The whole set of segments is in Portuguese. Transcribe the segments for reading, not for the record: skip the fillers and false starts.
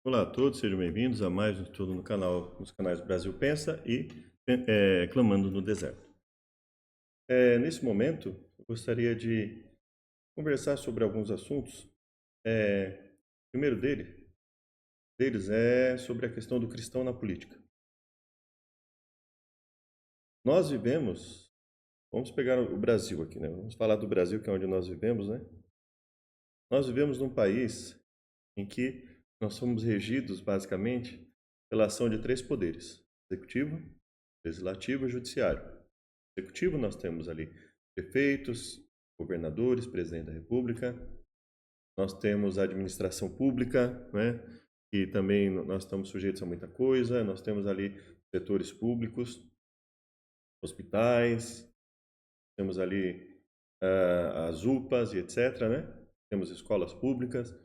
Olá a todos, sejam bem-vindos a mais um estudo nos canais Brasil Pensa e Clamando no Deserto. Nesse momento, eu gostaria de conversar sobre alguns assuntos. O primeiro deles é sobre a questão do cristão na política. Nós vivemos, vamos pegar o Brasil aqui, né? Vamos falar do Brasil, que é onde nós vivemos, né? Nós vivemos num país em que nós somos regidos, basicamente, pela ação de três poderes: executivo, legislativo e judiciário. Executivo, nós temos ali prefeitos, governadores, presidente da República. Nós temos a administração pública, né, que também nós estamos sujeitos a muita coisa. Nós temos ali setores públicos, hospitais, temos ali as UPAs e etc., né? Temos escolas públicas.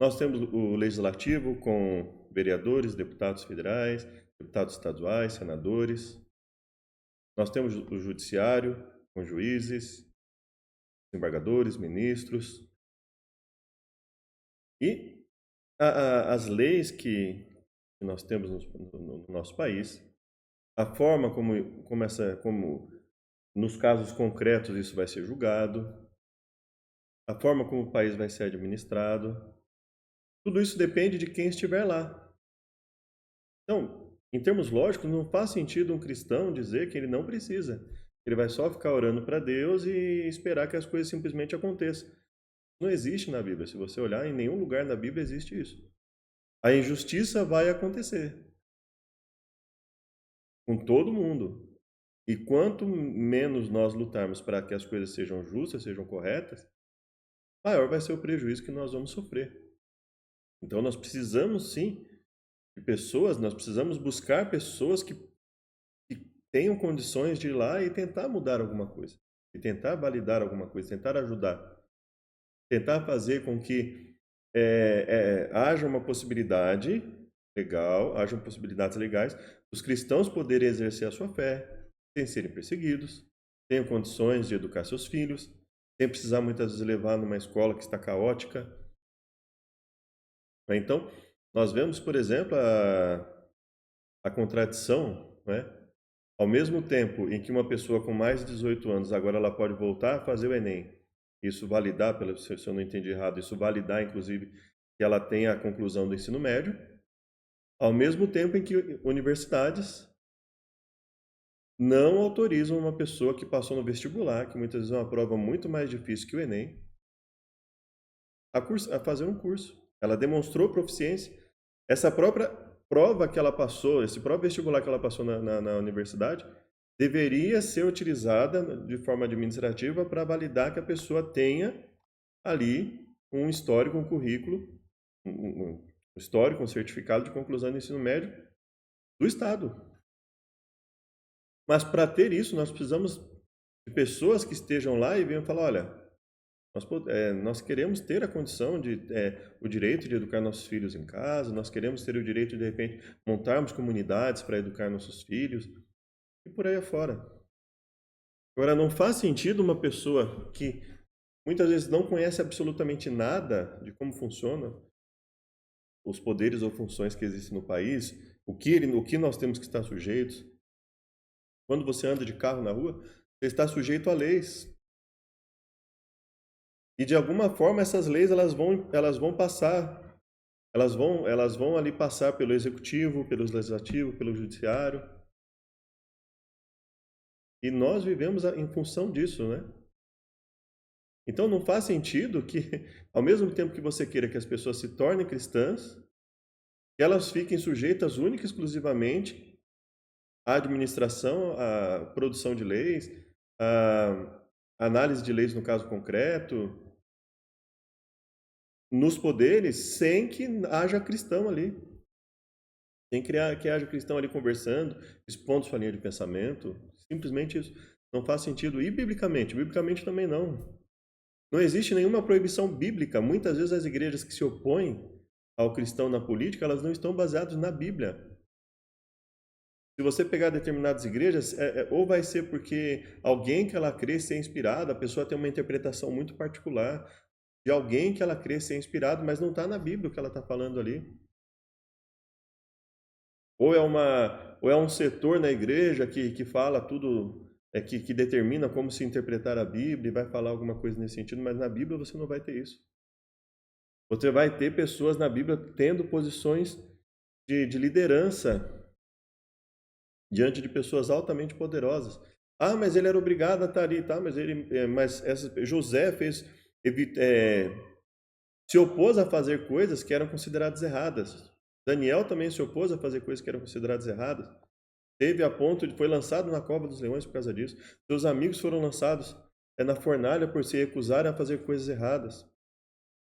Nós temos o legislativo com vereadores, deputados federais, deputados estaduais, senadores. Nós temos o judiciário com juízes, embargadores, ministros. E as leis que nós temos no nosso país, a forma como nos casos concretos isso vai ser julgado, a forma como o país vai ser administrado, tudo isso depende de quem estiver lá. Então, em termos lógicos, não faz sentido um cristão dizer que ele não precisa. Ele vai só ficar orando para Deus e esperar que as coisas simplesmente aconteçam. Não existe na Bíblia. Se você olhar, em nenhum lugar na Bíblia existe isso. A injustiça vai acontecer com todo mundo. E quanto menos nós lutarmos para que as coisas sejam justas, sejam corretas, maior vai ser o prejuízo que nós vamos sofrer. Então nós precisamos sim de pessoas, nós precisamos buscar pessoas que tenham condições de ir lá e tentar mudar alguma coisa, e tentar validar alguma coisa, tentar ajudar, tentar fazer com que haja uma possibilidade legal, hajam possibilidades legais dos cristãos poderem exercer a sua fé sem serem perseguidos, tenham condições de educar seus filhos, sem precisar muitas vezes levar numa escola que está caótica. Então, nós vemos, por exemplo, a contradição, né? Ao mesmo tempo em que uma pessoa com mais de 18 anos agora ela pode voltar a fazer o Enem, isso validar, se eu não entendi errado, isso validar inclusive que ela tenha a conclusão do ensino médio, ao mesmo tempo em que universidades não autorizam uma pessoa que passou no vestibular, que muitas vezes é uma prova muito mais difícil que o Enem, a fazer um curso. Ela demonstrou proficiência. Essa própria prova que ela passou, esse próprio vestibular que ela passou na universidade, deveria ser utilizada de forma administrativa para validar que a pessoa tenha ali um histórico, um currículo, um histórico, um certificado de conclusão do ensino médio do Estado. Mas para ter isso, nós precisamos de pessoas que estejam lá e venham falar, olha, nós queremos ter a condição o direito de educar nossos filhos em casa, nós queremos ter o direito de repente, montarmos comunidades para educar nossos filhos e por aí afora. Agora, não faz sentido uma pessoa que muitas vezes não conhece absolutamente nada de como funcionam os poderes ou funções que existem no país, o que nós temos que estar sujeitos. Quando você anda de carro na rua, você está sujeito a leis. E de alguma forma essas leis elas vão passar, elas vão ali passar pelo executivo, pelo legislativo, pelo judiciário. E nós vivemos em função disso, né? Então não faz sentido que, ao mesmo tempo que você queira que as pessoas se tornem cristãs, que elas fiquem sujeitas única e exclusivamente à administração, à produção de leis, à análise de leis no caso concreto, nos poderes, sem que haja cristão ali. Sem que haja cristão ali conversando, expondo sua linha de pensamento. Simplesmente isso não faz sentido. E biblicamente também não. Não existe nenhuma proibição bíblica. Muitas vezes as igrejas que se opõem ao cristão na política, elas não estão baseadas na Bíblia. Se você pegar determinadas igrejas, ou vai ser porque alguém que ela crê ser inspirada, a pessoa tem uma interpretação muito particular de alguém que ela crê ser inspirado, mas não está na Bíblia o que ela está falando ali. Ou é um setor na igreja que fala tudo, que determina como se interpretar a Bíblia e vai falar alguma coisa nesse sentido, mas na Bíblia você não vai ter isso. Você vai ter pessoas na Bíblia tendo posições de liderança diante de pessoas altamente poderosas. Ah, mas ele era obrigado a estar ali, tá? José se opôs a fazer coisas que eram consideradas erradas. Daniel também se opôs a fazer coisas que eram consideradas erradas. Teve a ponto de foi lançado na cova dos leões por causa disso. Seus amigos foram lançados na fornalha por se recusarem a fazer coisas erradas.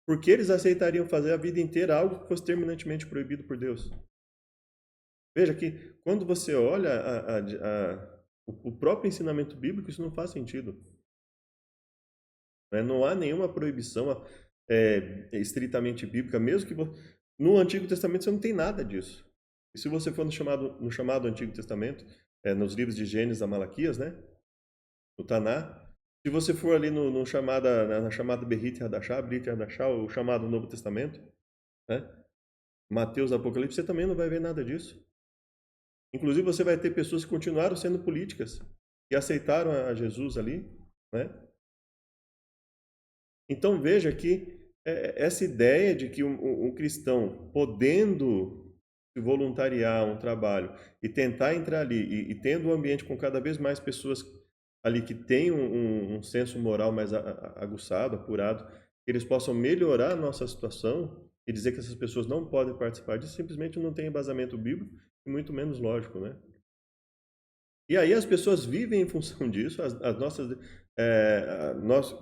Porque eles aceitariam fazer a vida inteira algo que fosse terminantemente proibido por Deus. Veja que quando você olha o próprio ensinamento bíblico, isso não faz sentido. Não há nenhuma proibição estritamente bíblica, mesmo que no Antigo Testamento você não tem nada disso. E se você for no chamado Antigo Testamento, nos livros de Gênesis a Malaquias, né? No Taná, se você for ali na chamada Berit Hadashah, Brit Hadashah, o chamado Novo Testamento, né? Mateus, Apocalipse, você também não vai ver nada disso. Inclusive você vai ter pessoas que continuaram sendo políticas, que aceitaram a Jesus ali, né? Então veja que essa ideia de que um cristão podendo se voluntariar a um trabalho e tentar entrar ali e tendo um ambiente com cada vez mais pessoas ali que têm um senso moral mais aguçado, apurado, que eles possam melhorar a nossa situação e dizer que essas pessoas não podem participar disso, simplesmente não tem embasamento bíblico e muito menos lógico, né? E aí as pessoas vivem em função disso,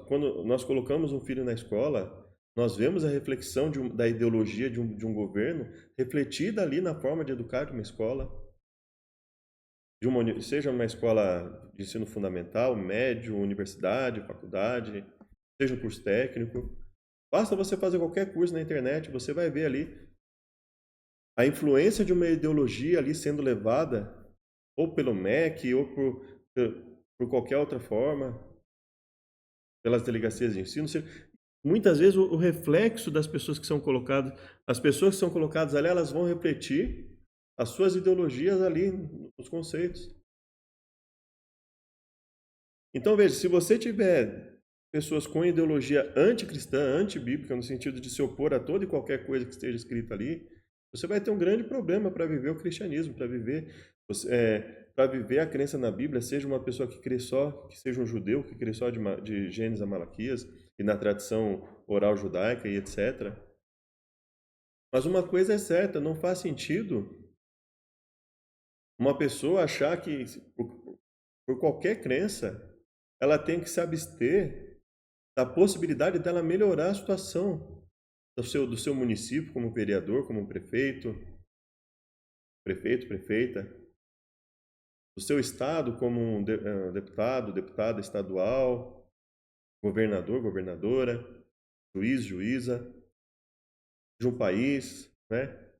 quando nós colocamos um filho na escola, nós vemos a reflexão da ideologia de um governo refletida ali na forma de educar de uma escola, seja uma escola de ensino fundamental, médio, universidade, faculdade, seja um curso técnico. Basta você fazer qualquer curso na internet, você vai ver ali a influência de uma ideologia ali sendo levada ou pelo MEC ou por qualquer outra forma, pelas delegacias de ensino. Muitas vezes o reflexo das pessoas que são colocadas, as pessoas que são colocadas ali, elas vão refletir as suas ideologias ali nos conceitos. Então veja, se você tiver pessoas com ideologia anticristã, antibíblica, no sentido de se opor a toda e qualquer coisa que esteja escrita ali, você vai ter um grande problema para viver o cristianismo, para viver a crença na Bíblia, seja uma pessoa que crê só, que seja um judeu, que crê só de Gênesis a Malaquias, e na tradição oral judaica e etc. Mas uma coisa é certa, não faz sentido uma pessoa achar que, por qualquer crença, ela tem que se abster da possibilidade dela melhorar a situação do seu município como vereador, como prefeito, prefeita, do seu estado como um deputada estadual, governador, governadora, juiz, juíza, de um país, né?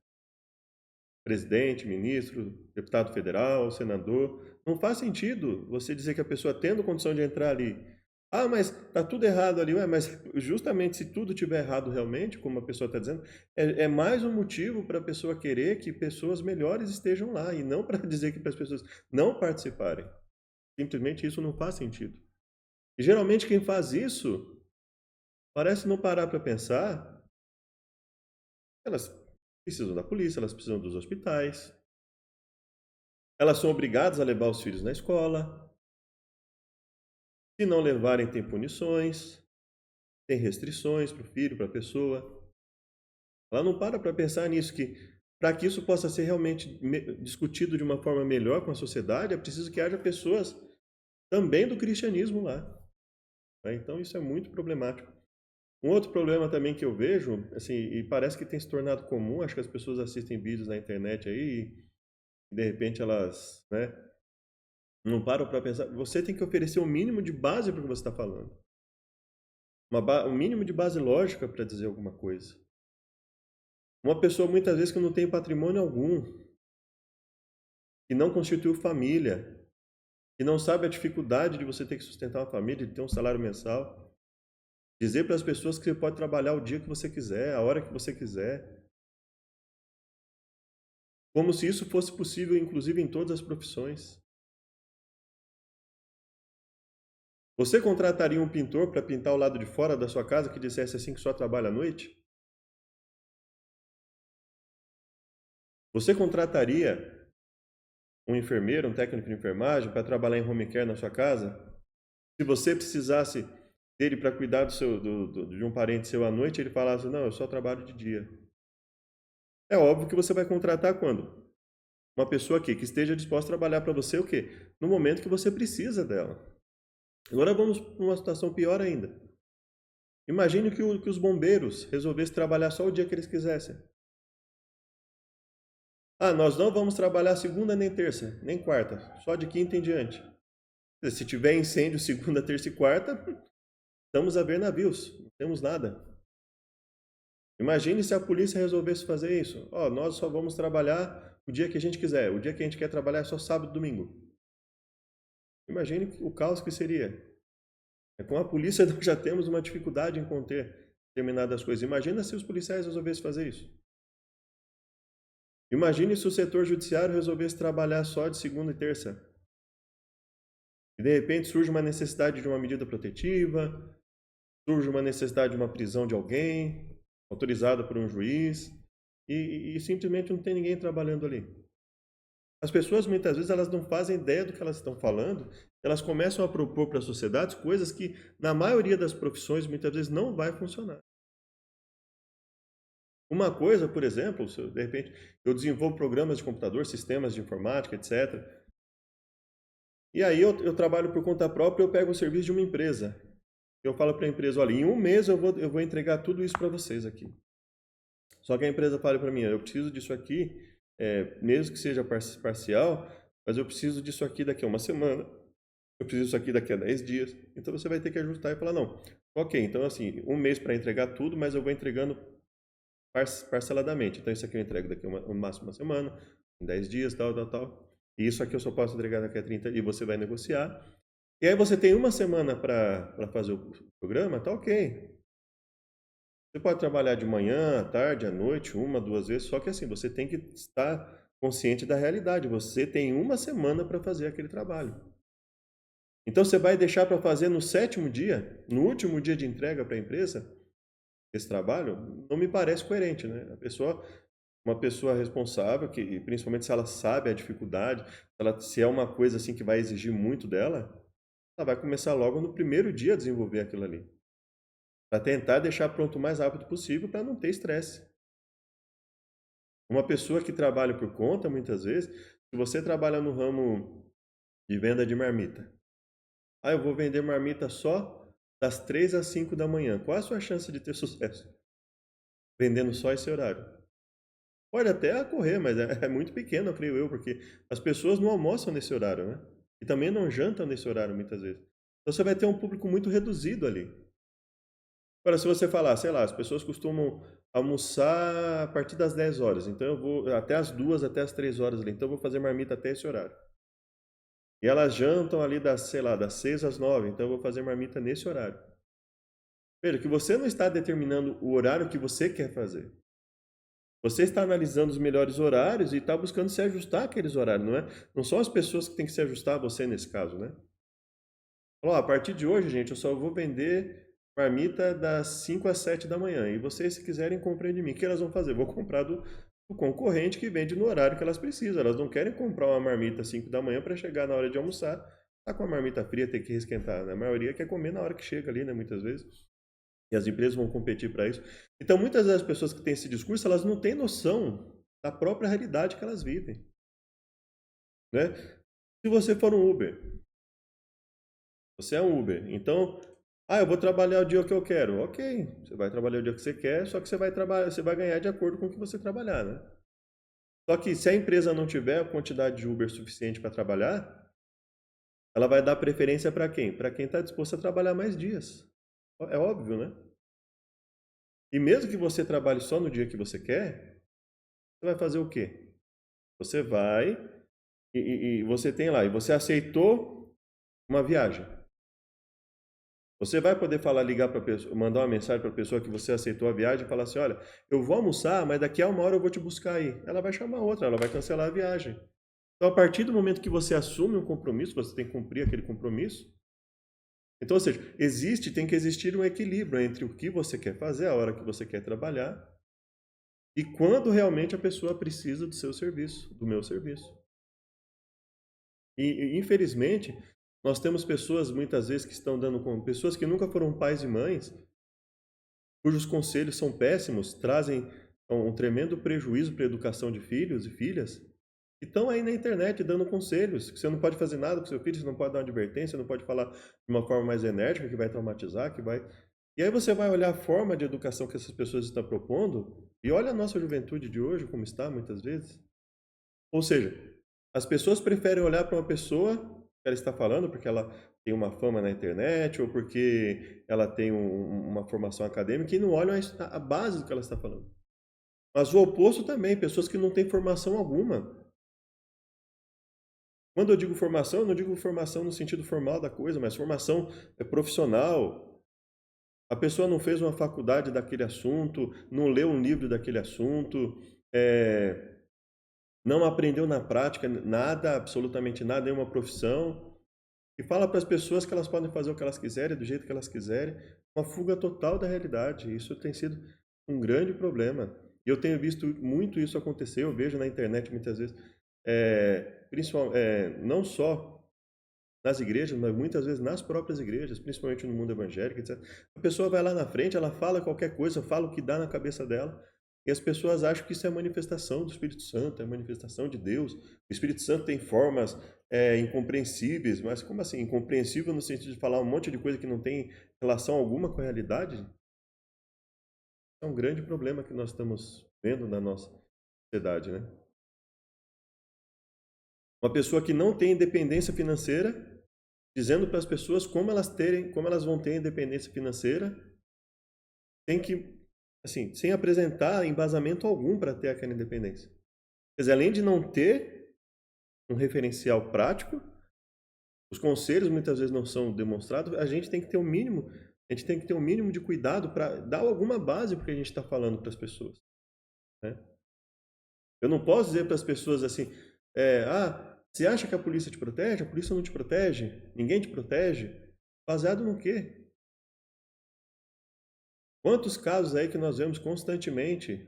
Presidente, ministro, deputado federal, senador. Não faz sentido você dizer que a pessoa tendo condição de entrar ali, ah, mas tá tudo errado ali. Ué, mas justamente se tudo tiver errado realmente, como a pessoa está dizendo, é mais um motivo para a pessoa querer que pessoas melhores estejam lá e não para dizer que para as pessoas não participarem. Simplesmente isso não faz sentido. E geralmente quem faz isso parece não parar para pensar. Elas precisam da polícia, elas precisam dos hospitais. Elas são obrigadas a levar os filhos na escola. Se não levarem, tem punições, tem restrições para o filho, para a pessoa. Ela não para pensar nisso, que para que isso possa ser realmente discutido de uma forma melhor com a sociedade, é preciso que haja pessoas também do cristianismo lá. Então isso é muito problemático. Um outro problema também que eu vejo, assim, e parece que tem se tornado comum, acho que as pessoas assistem vídeos na internet aí e de repente elas, né, não param para pensar. Você tem que oferecer o mínimo de base para o que você está falando. Um mínimo de base lógica para dizer alguma coisa. Uma pessoa muitas vezes que não tem patrimônio algum, que não constituiu família, que não sabe a dificuldade de você ter que sustentar uma família, de ter um salário mensal, Dizer para as pessoas que você pode trabalhar o dia que você quiser, a hora que você quiser. Como se isso fosse possível, inclusive, em todas as profissões. Você contrataria um pintor para pintar o lado de fora da sua casa que dissesse assim que só trabalha à noite? Você contrataria um enfermeiro, um técnico de enfermagem para trabalhar em home care na sua casa? Se você precisasse dele para cuidar de um parente seu à noite, ele falasse, não, eu só trabalho de dia. É óbvio que você vai contratar quando? Uma pessoa aqui que esteja disposta a trabalhar para você o quê? No momento que você precisa dela. Agora vamos para uma situação pior ainda. Imagine que os bombeiros resolvessem trabalhar só o dia que eles quisessem. Ah, nós não vamos trabalhar segunda nem terça, nem quarta, só de quinta em diante. Se tiver incêndio segunda, terça e quarta, estamos a ver navios, não temos nada. Imagine se a polícia resolvesse fazer isso. Ó, nós só vamos trabalhar o dia que a gente quiser. O dia que a gente quer trabalhar é só sábado e domingo. Imagine o caos que seria. Com a polícia nós já temos uma dificuldade em conter determinadas coisas. Imagina se os policiais resolvessem fazer isso. Imagine se o setor judiciário resolvesse trabalhar só de segunda e terça. E de repente surge uma necessidade de uma medida protetiva, surge uma necessidade de uma prisão de alguém, autorizada por um juiz, e simplesmente não tem ninguém trabalhando ali. As pessoas muitas vezes elas não fazem ideia do que elas estão falando, elas começam a propor para a sociedade coisas que na maioria das profissões muitas vezes não vai funcionar. Uma coisa, por exemplo, se de repente eu desenvolvo programas de computador, sistemas de informática, etc. E aí eu trabalho por conta própria, eu pego o serviço de uma empresa. Eu falo para a empresa, olha, em um mês eu vou entregar tudo isso para vocês aqui. Só que a empresa fala para mim, eu preciso disso aqui, mesmo que seja parcial, mas eu preciso disso aqui daqui a uma semana, eu preciso disso aqui daqui a 10 dias. Então você vai ter que ajustar e falar, não, ok, então assim, um mês para entregar tudo, mas eu vou entregando parceladamente. Então isso aqui eu entrego daqui a no máximo uma semana, em 10 dias, tal, tal, tal. E isso aqui eu só posso entregar daqui a 30 e você vai negociar. E aí você tem uma semana para fazer o programa, tá ok. Você pode trabalhar de manhã, à tarde, à noite, uma, duas vezes, só que assim, você tem que estar consciente da realidade. Você tem uma semana para fazer aquele trabalho. Então você vai deixar para fazer no sétimo dia, no último dia de entrega para a empresa, esse trabalho? Não me parece coerente, né? Uma pessoa responsável, que principalmente se ela sabe a dificuldade, se é uma coisa assim que vai exigir muito dela, ela vai começar logo no primeiro dia a desenvolver aquilo ali. Para tentar deixar pronto o mais rápido possível para não ter estresse. Uma pessoa que trabalha por conta, muitas vezes, se você trabalha no ramo de venda de marmita, eu vou vender marmita só das 3 às 5 da manhã. Qual a sua chance de ter sucesso? Vendendo só esse horário. Pode até ocorrer, mas é muito pequeno, eu creio eu, porque as pessoas não almoçam nesse horário, né? E também não jantam nesse horário, muitas vezes. Então você vai ter um público muito reduzido ali. Agora, se você falar, sei lá, as pessoas costumam almoçar a partir das 10 horas, então eu vou até as 2, até as 3 horas ali, então eu vou fazer marmita até esse horário. E elas jantam ali das, sei lá, das 6 às 9, então eu vou fazer marmita nesse horário. Veja que você não está determinando o horário que você quer fazer. Você está analisando os melhores horários e está buscando se ajustar àqueles horários, não é? Não são as pessoas que têm que se ajustar a você nesse caso, né? Falou, a partir de hoje, gente, eu só vou vender marmita das 5 às 7 da manhã. E vocês, se quiserem, comprem de mim. O que elas vão fazer? Vou comprar do concorrente que vende no horário que elas precisam. Elas não querem comprar uma marmita às 5 da manhã para chegar na hora de almoçar, tá com a marmita fria, ter que esquentar, né? A maioria quer comer na hora que chega ali, né? Muitas vezes. E as empresas vão competir para isso. Então, muitas das pessoas que têm esse discurso, elas não têm noção da própria realidade que elas vivem, né? Se você for um Uber, você é um Uber, então, eu vou trabalhar o dia que eu quero. Ok, você vai trabalhar o dia que você quer, só que você vai trabalhar, você vai ganhar de acordo com o que você trabalhar, né? Só que se a empresa não tiver a quantidade de Uber suficiente para trabalhar, ela vai dar preferência para quem? Para quem está disposto a trabalhar mais dias. É óbvio, né? E mesmo que você trabalhe só no dia que você quer, você vai fazer o quê? Você vai e você tem lá, e você aceitou uma viagem. Você vai poder falar, ligar para a pessoa, mandar uma mensagem para a pessoa que você aceitou a viagem e falar assim, olha, eu vou almoçar, mas daqui a 1 hora eu vou te buscar aí. Ela vai chamar outra, ela vai cancelar a viagem. Então, a partir do momento que você assume um compromisso, você tem que cumprir aquele compromisso. Então, ou seja, tem que existir um equilíbrio entre o que você quer fazer, a hora que você quer trabalhar, e quando realmente a pessoa precisa do seu serviço, do meu serviço. Infelizmente, nós temos pessoas muitas vezes que estão dando com pessoas que nunca foram pais e mães, cujos conselhos são péssimos, trazem um tremendo prejuízo para a educação de filhos e filhas, que estão aí na internet dando conselhos, que você não pode fazer nada com seu filho, você não pode dar uma advertência, não pode falar de uma forma mais enérgica, que vai traumatizar, que vai... E aí você vai olhar a forma de educação que essas pessoas estão propondo, e olha a nossa juventude de hoje, como está muitas vezes. Ou seja, as pessoas preferem olhar para uma pessoa que ela está falando porque ela tem uma fama na internet ou porque ela tem uma formação acadêmica e não olham a base do que ela está falando. Mas o oposto também, pessoas que não têm formação alguma. Quando eu digo formação, eu não digo formação no sentido formal da coisa, mas formação profissional. A pessoa não fez uma faculdade daquele assunto, não leu um livro daquele assunto, não aprendeu na prática nada, absolutamente nada, nenhuma profissão, e fala para as pessoas que elas podem fazer o que elas quiserem, do jeito que elas quiserem, uma fuga total da realidade. Isso tem sido um grande problema. E eu tenho visto muito isso acontecer, eu vejo na internet muitas vezes, não só nas igrejas, mas muitas vezes nas próprias igrejas, principalmente no mundo evangélico, etc. A pessoa vai lá na frente, ela fala qualquer coisa, fala o que dá na cabeça dela, e as pessoas acham que isso é manifestação do Espírito Santo, é manifestação de Deus. O Espírito Santo tem formas incompreensíveis, mas como assim? Incompreensível no sentido de falar um monte de coisa que não tem relação alguma com a realidade? É um grande problema que nós estamos vendo na nossa sociedade, né? Uma pessoa que não tem independência financeira, dizendo para as pessoas como elas vão ter independência financeira, sem apresentar embasamento algum para ter aquela independência. Quer dizer, além de não ter um referencial prático, os conselhos muitas vezes não são demonstrados, a gente tem que ter um mínimo de cuidado para dar alguma base para o que a gente está falando para as pessoas, né? Eu não posso dizer para as pessoas assim, você acha que a polícia te protege? A polícia não te protege? Ninguém te protege? Baseado no quê? Quantos casos aí que nós vemos constantemente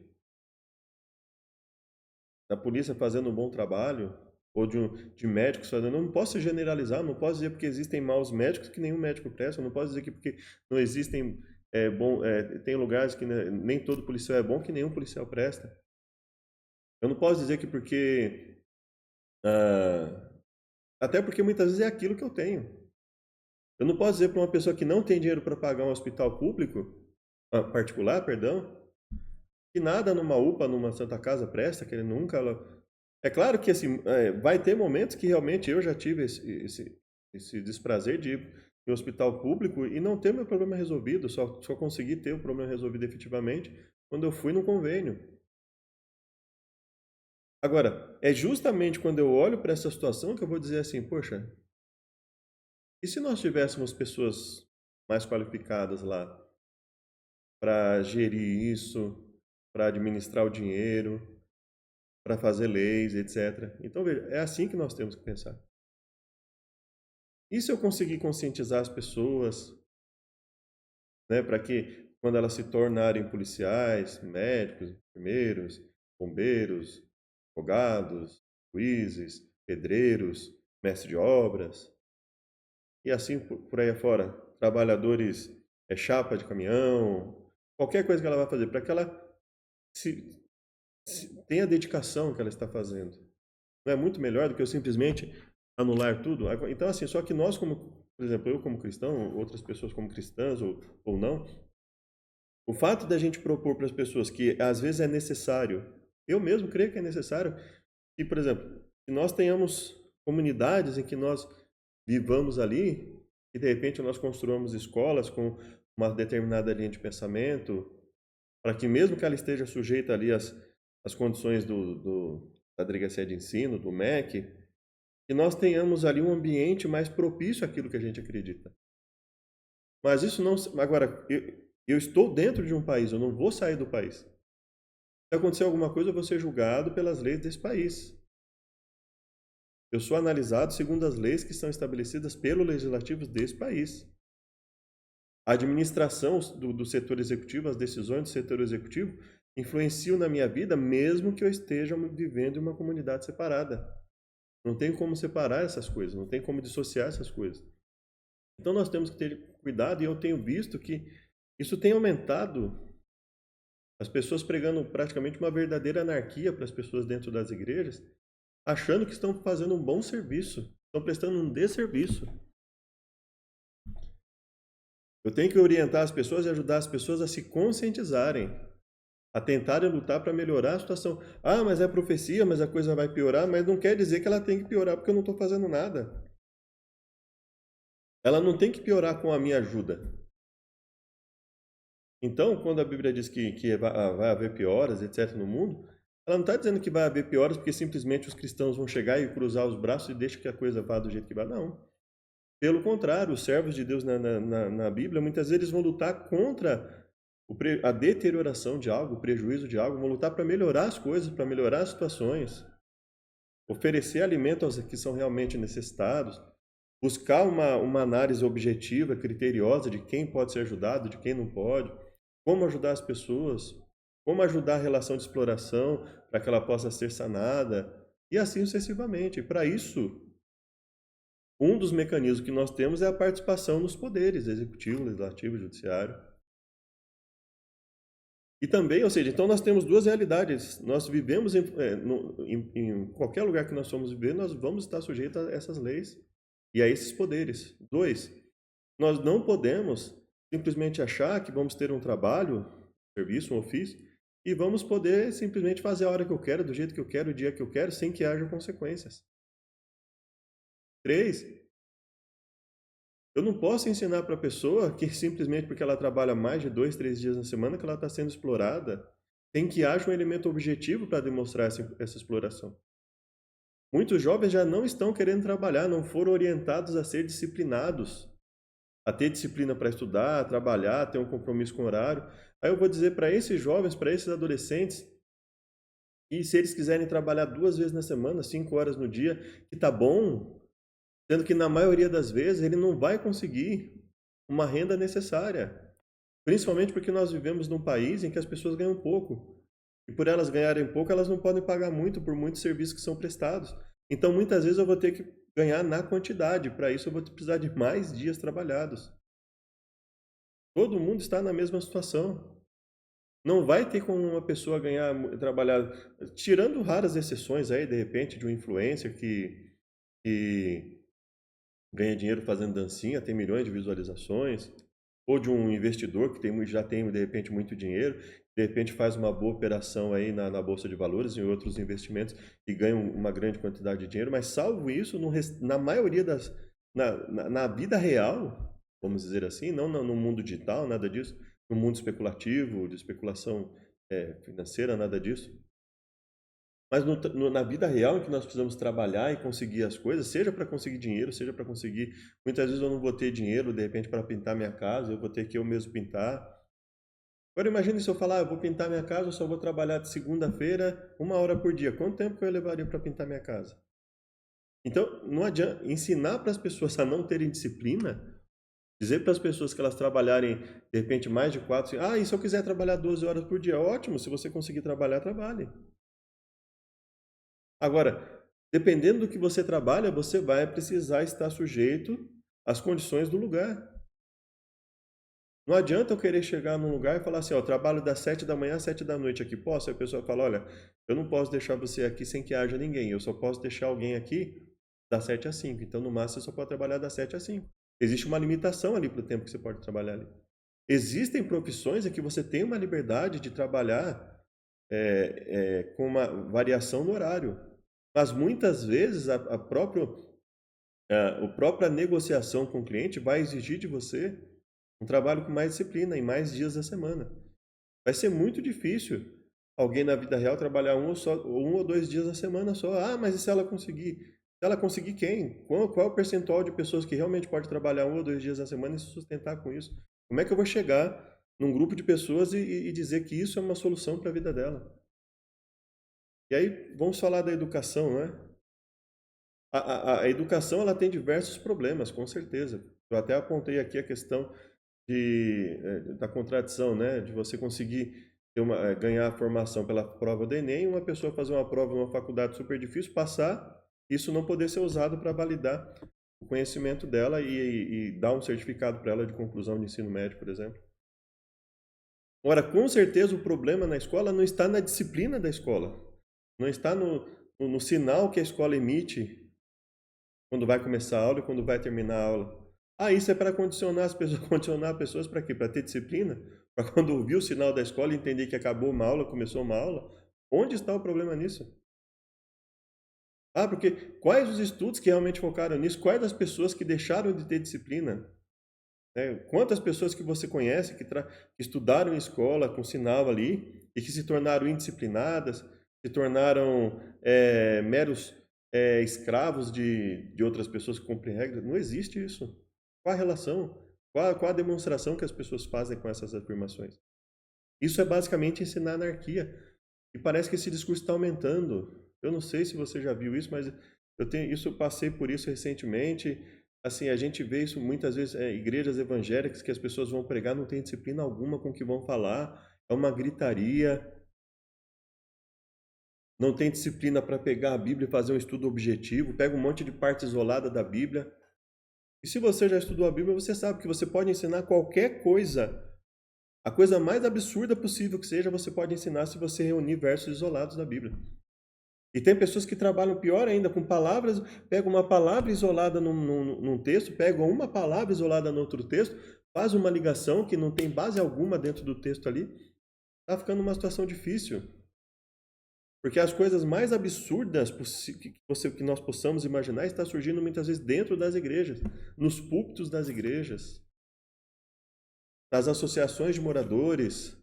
da polícia fazendo um bom trabalho, ou de médicos fazendo... Eu não posso generalizar, não posso dizer porque existem maus médicos que nenhum médico presta, não posso dizer que porque não existem... tem lugares que nem todo policial é bom que nenhum policial presta. Eu não posso dizer que porque... até porque muitas vezes é aquilo que eu tenho. Eu não posso dizer para uma pessoa que não tem dinheiro para pagar um hospital público, particular, perdão, que nada numa UPA, numa Santa Casa presta, que ele nunca... É claro que assim, vai ter momentos que realmente eu já tive esse desprazer de ir em um hospital público e não ter meu problema resolvido, só consegui ter o problema resolvido efetivamente quando eu fui no convênio. Agora, é justamente quando eu olho para essa situação que eu vou dizer assim, poxa, e se nós tivéssemos pessoas mais qualificadas lá para gerir isso, para administrar o dinheiro, para fazer leis, etc. Então, veja, é assim que nós temos que pensar. E se eu conseguir conscientizar as pessoas, né, para que quando elas se tornarem policiais, médicos, enfermeiros, bombeiros, advogados, juízes, pedreiros, mestres de obras, e assim por aí afora, trabalhadores, chapa de caminhão, qualquer coisa que ela vai fazer, para que ela tenha a dedicação que ela está fazendo. Não é muito melhor do que eu simplesmente anular tudo? Então, assim, só que nós, por exemplo, eu como cristão, outras pessoas como cristãs ou não, o fato da gente propor para as pessoas que às vezes é necessário, eu mesmo creio que é necessário, que, por exemplo, que nós tenhamos comunidades em que nós vivamos ali, e de repente nós construamos escolas com uma determinada linha de pensamento, para que mesmo que ela esteja sujeita ali às condições da delegacia de ensino, do MEC, que nós tenhamos ali um ambiente mais propício àquilo que a gente acredita. Mas isso não. Agora, eu estou dentro de um país, eu não vou sair do país. Se acontecer alguma coisa, eu vou ser julgado pelas leis desse país. Eu sou analisado segundo as leis que são estabelecidas pelo legislativo desse país. A administração do setor executivo, as decisões do setor executivo, influenciam na minha vida, mesmo que eu esteja vivendo em uma comunidade separada. Não tem como separar essas coisas, não tem como dissociar essas coisas. Então nós temos que ter cuidado, e eu tenho visto que isso tem aumentado, as pessoas pregando praticamente uma verdadeira anarquia para as pessoas dentro das igrejas, achando que estão fazendo um bom serviço, estão prestando um desserviço. Eu tenho que orientar as pessoas e ajudar as pessoas a se conscientizarem, a tentarem lutar para melhorar a situação. Ah, mas é profecia, mas a coisa vai piorar, mas não quer dizer que ela tem que piorar porque eu não estou fazendo nada. Ela não tem que piorar com a minha ajuda. Então, quando a Bíblia diz que vai haver pioras, etc., no mundo, ela não está dizendo que vai haver pioras porque simplesmente os cristãos vão chegar e cruzar os braços e deixar que a coisa vá do jeito que vai. Não. Pelo contrário, os servos de Deus na Bíblia, muitas vezes vão lutar contra a deterioração de algo, o prejuízo de algo, vão lutar para melhorar as coisas, para melhorar as situações, oferecer alimento aos que são realmente necessitados, buscar uma análise objetiva, criteriosa de quem pode ser ajudado, de quem não pode, como ajudar as pessoas, como ajudar a relação de exploração para que ela possa ser sanada, e assim sucessivamente. E para isso, um dos mecanismos que nós temos é a participação nos poderes executivo, legislativo e judiciário. E também, ou seja, então nós temos duas realidades. Nós vivemos em qualquer lugar que nós formos viver, nós vamos estar sujeitos a essas leis e a esses poderes. Dois, nós não podemos simplesmente achar que vamos ter um trabalho, um serviço, um ofício, e vamos poder simplesmente fazer a hora que eu quero, do jeito que eu quero, o dia que eu quero, sem que haja consequências. Três, eu não posso ensinar para a pessoa que simplesmente porque ela trabalha mais de 2, 3 dias na semana que ela está sendo explorada, tem que haja um elemento objetivo para demonstrar essa exploração. Muitos jovens já não estão querendo trabalhar, não foram orientados a ser disciplinados, a ter disciplina para estudar, trabalhar, ter um compromisso com o horário. Aí eu vou dizer para esses jovens, para esses adolescentes, que se eles quiserem trabalhar 2 vezes na semana, 5 horas no dia, que tá bom, sendo que na maioria das vezes ele não vai conseguir uma renda necessária. Principalmente porque nós vivemos num país em que as pessoas ganham pouco. E por elas ganharem pouco, elas não podem pagar muito por muitos serviços que são prestados. Então, muitas vezes eu vou ter que ganhar na quantidade. Para isso, eu vou precisar de mais dias trabalhados. Todo mundo está na mesma situação. Não vai ter como uma pessoa trabalhar, tirando raras exceções aí, de repente, de um influencer que ganha dinheiro fazendo dancinha, tem milhões de visualizações, ou de um investidor que já tem, de repente, muito dinheiro, de repente faz uma boa operação aí na Bolsa de Valores, em outros investimentos, e ganha uma grande quantidade de dinheiro, mas salvo isso, na maioria na vida real, vamos dizer assim, não no mundo digital, nada disso, no mundo especulativo, de especulação financeira, nada disso. Mas na vida real, em que nós precisamos trabalhar e conseguir as coisas, seja para conseguir dinheiro, seja para conseguir... Muitas vezes eu não vou ter dinheiro, de repente, para pintar minha casa, eu vou ter que eu mesmo pintar. Agora imagine se eu falar, eu vou pintar minha casa, eu só vou trabalhar de segunda-feira, 1 hora por dia. Quanto tempo que eu levaria para pintar minha casa? Então, não adianta ensinar para as pessoas a não terem disciplina, dizer para as pessoas que elas trabalharem, de repente, mais de 4... e se eu quiser trabalhar 12 horas por dia, ótimo, se você conseguir trabalhar, trabalhe. Agora, dependendo do que você trabalha, você vai precisar estar sujeito às condições do lugar. Não adianta eu querer chegar num lugar e falar assim, ó, trabalho das 7 da manhã às 7 da noite aqui, posso? Aí a pessoa fala, olha, eu não posso deixar você aqui sem que haja ninguém, eu só posso deixar alguém aqui das 7 às 5, então no máximo você só pode trabalhar das 7 às 5. Existe uma limitação ali para o tempo que você pode trabalhar ali. Existem profissões em que você tem uma liberdade de trabalhar com uma variação no horário. Mas muitas vezes a própria negociação com o cliente vai exigir de você um trabalho com mais disciplina, em mais dias da semana. Vai ser muito difícil alguém na vida real trabalhar 1 ou 2 dias da semana só. Mas e se ela conseguir? Se ela conseguir quem? Qual é o percentual de pessoas que realmente pode trabalhar 1 ou 2 dias na semana e se sustentar com isso? Como é que eu vou chegar num grupo de pessoas e dizer que isso é uma solução para a vida dela? E aí, vamos falar da educação, né? A educação ela tem diversos problemas, com certeza. Eu até apontei aqui a questão da contradição, né? De você conseguir ganhar a formação pela prova do Enem, uma pessoa fazer uma prova numa faculdade super difícil, passar, isso não poder ser usado para validar o conhecimento dela e dar um certificado para ela de conclusão de ensino médio, por exemplo. Ora, com certeza o problema na escola não está na disciplina da escola, não está no sinal que a escola emite quando vai começar a aula e quando vai terminar a aula. Ah, isso é para condicionar as pessoas, condicionar pessoas para quê? Para ter disciplina? Para quando ouvir o sinal da escola e entender que acabou uma aula, começou uma aula? Onde está o problema nisso? Ah, porque quais os estudos que realmente focaram nisso? Quais as pessoas que deixaram de ter disciplina? Quantas pessoas que você conhece que estudaram em escola com sinal ali e que se tornaram indisciplinadas, se tornaram meros escravos de outras pessoas que cumprem regras? Não existe isso. Qual a relação? Qual a demonstração que as pessoas fazem com essas afirmações? Isso é basicamente ensinar anarquia. E parece que esse discurso está aumentando. Eu não sei se você já viu isso, mas eu passei por isso recentemente. Assim, a gente vê isso muitas vezes, igrejas evangélicas que as pessoas vão pregar, não tem disciplina alguma com o que vão falar, é uma gritaria, não tem disciplina para pegar a Bíblia e fazer um estudo objetivo, pega um monte de parte isolada da Bíblia. E se você já estudou a Bíblia, você sabe que você pode ensinar qualquer coisa. A coisa mais absurda possível que seja, você pode ensinar se você reunir versos isolados da Bíblia. E tem pessoas que trabalham pior ainda com palavras, pegam uma palavra isolada num texto, pegam uma palavra isolada no outro texto, faz uma ligação que não tem base alguma dentro do texto ali, está ficando uma situação difícil. Porque as coisas mais absurdas que nós possamos imaginar está surgindo muitas vezes dentro das igrejas, nos púlpitos das igrejas, nas associações de moradores,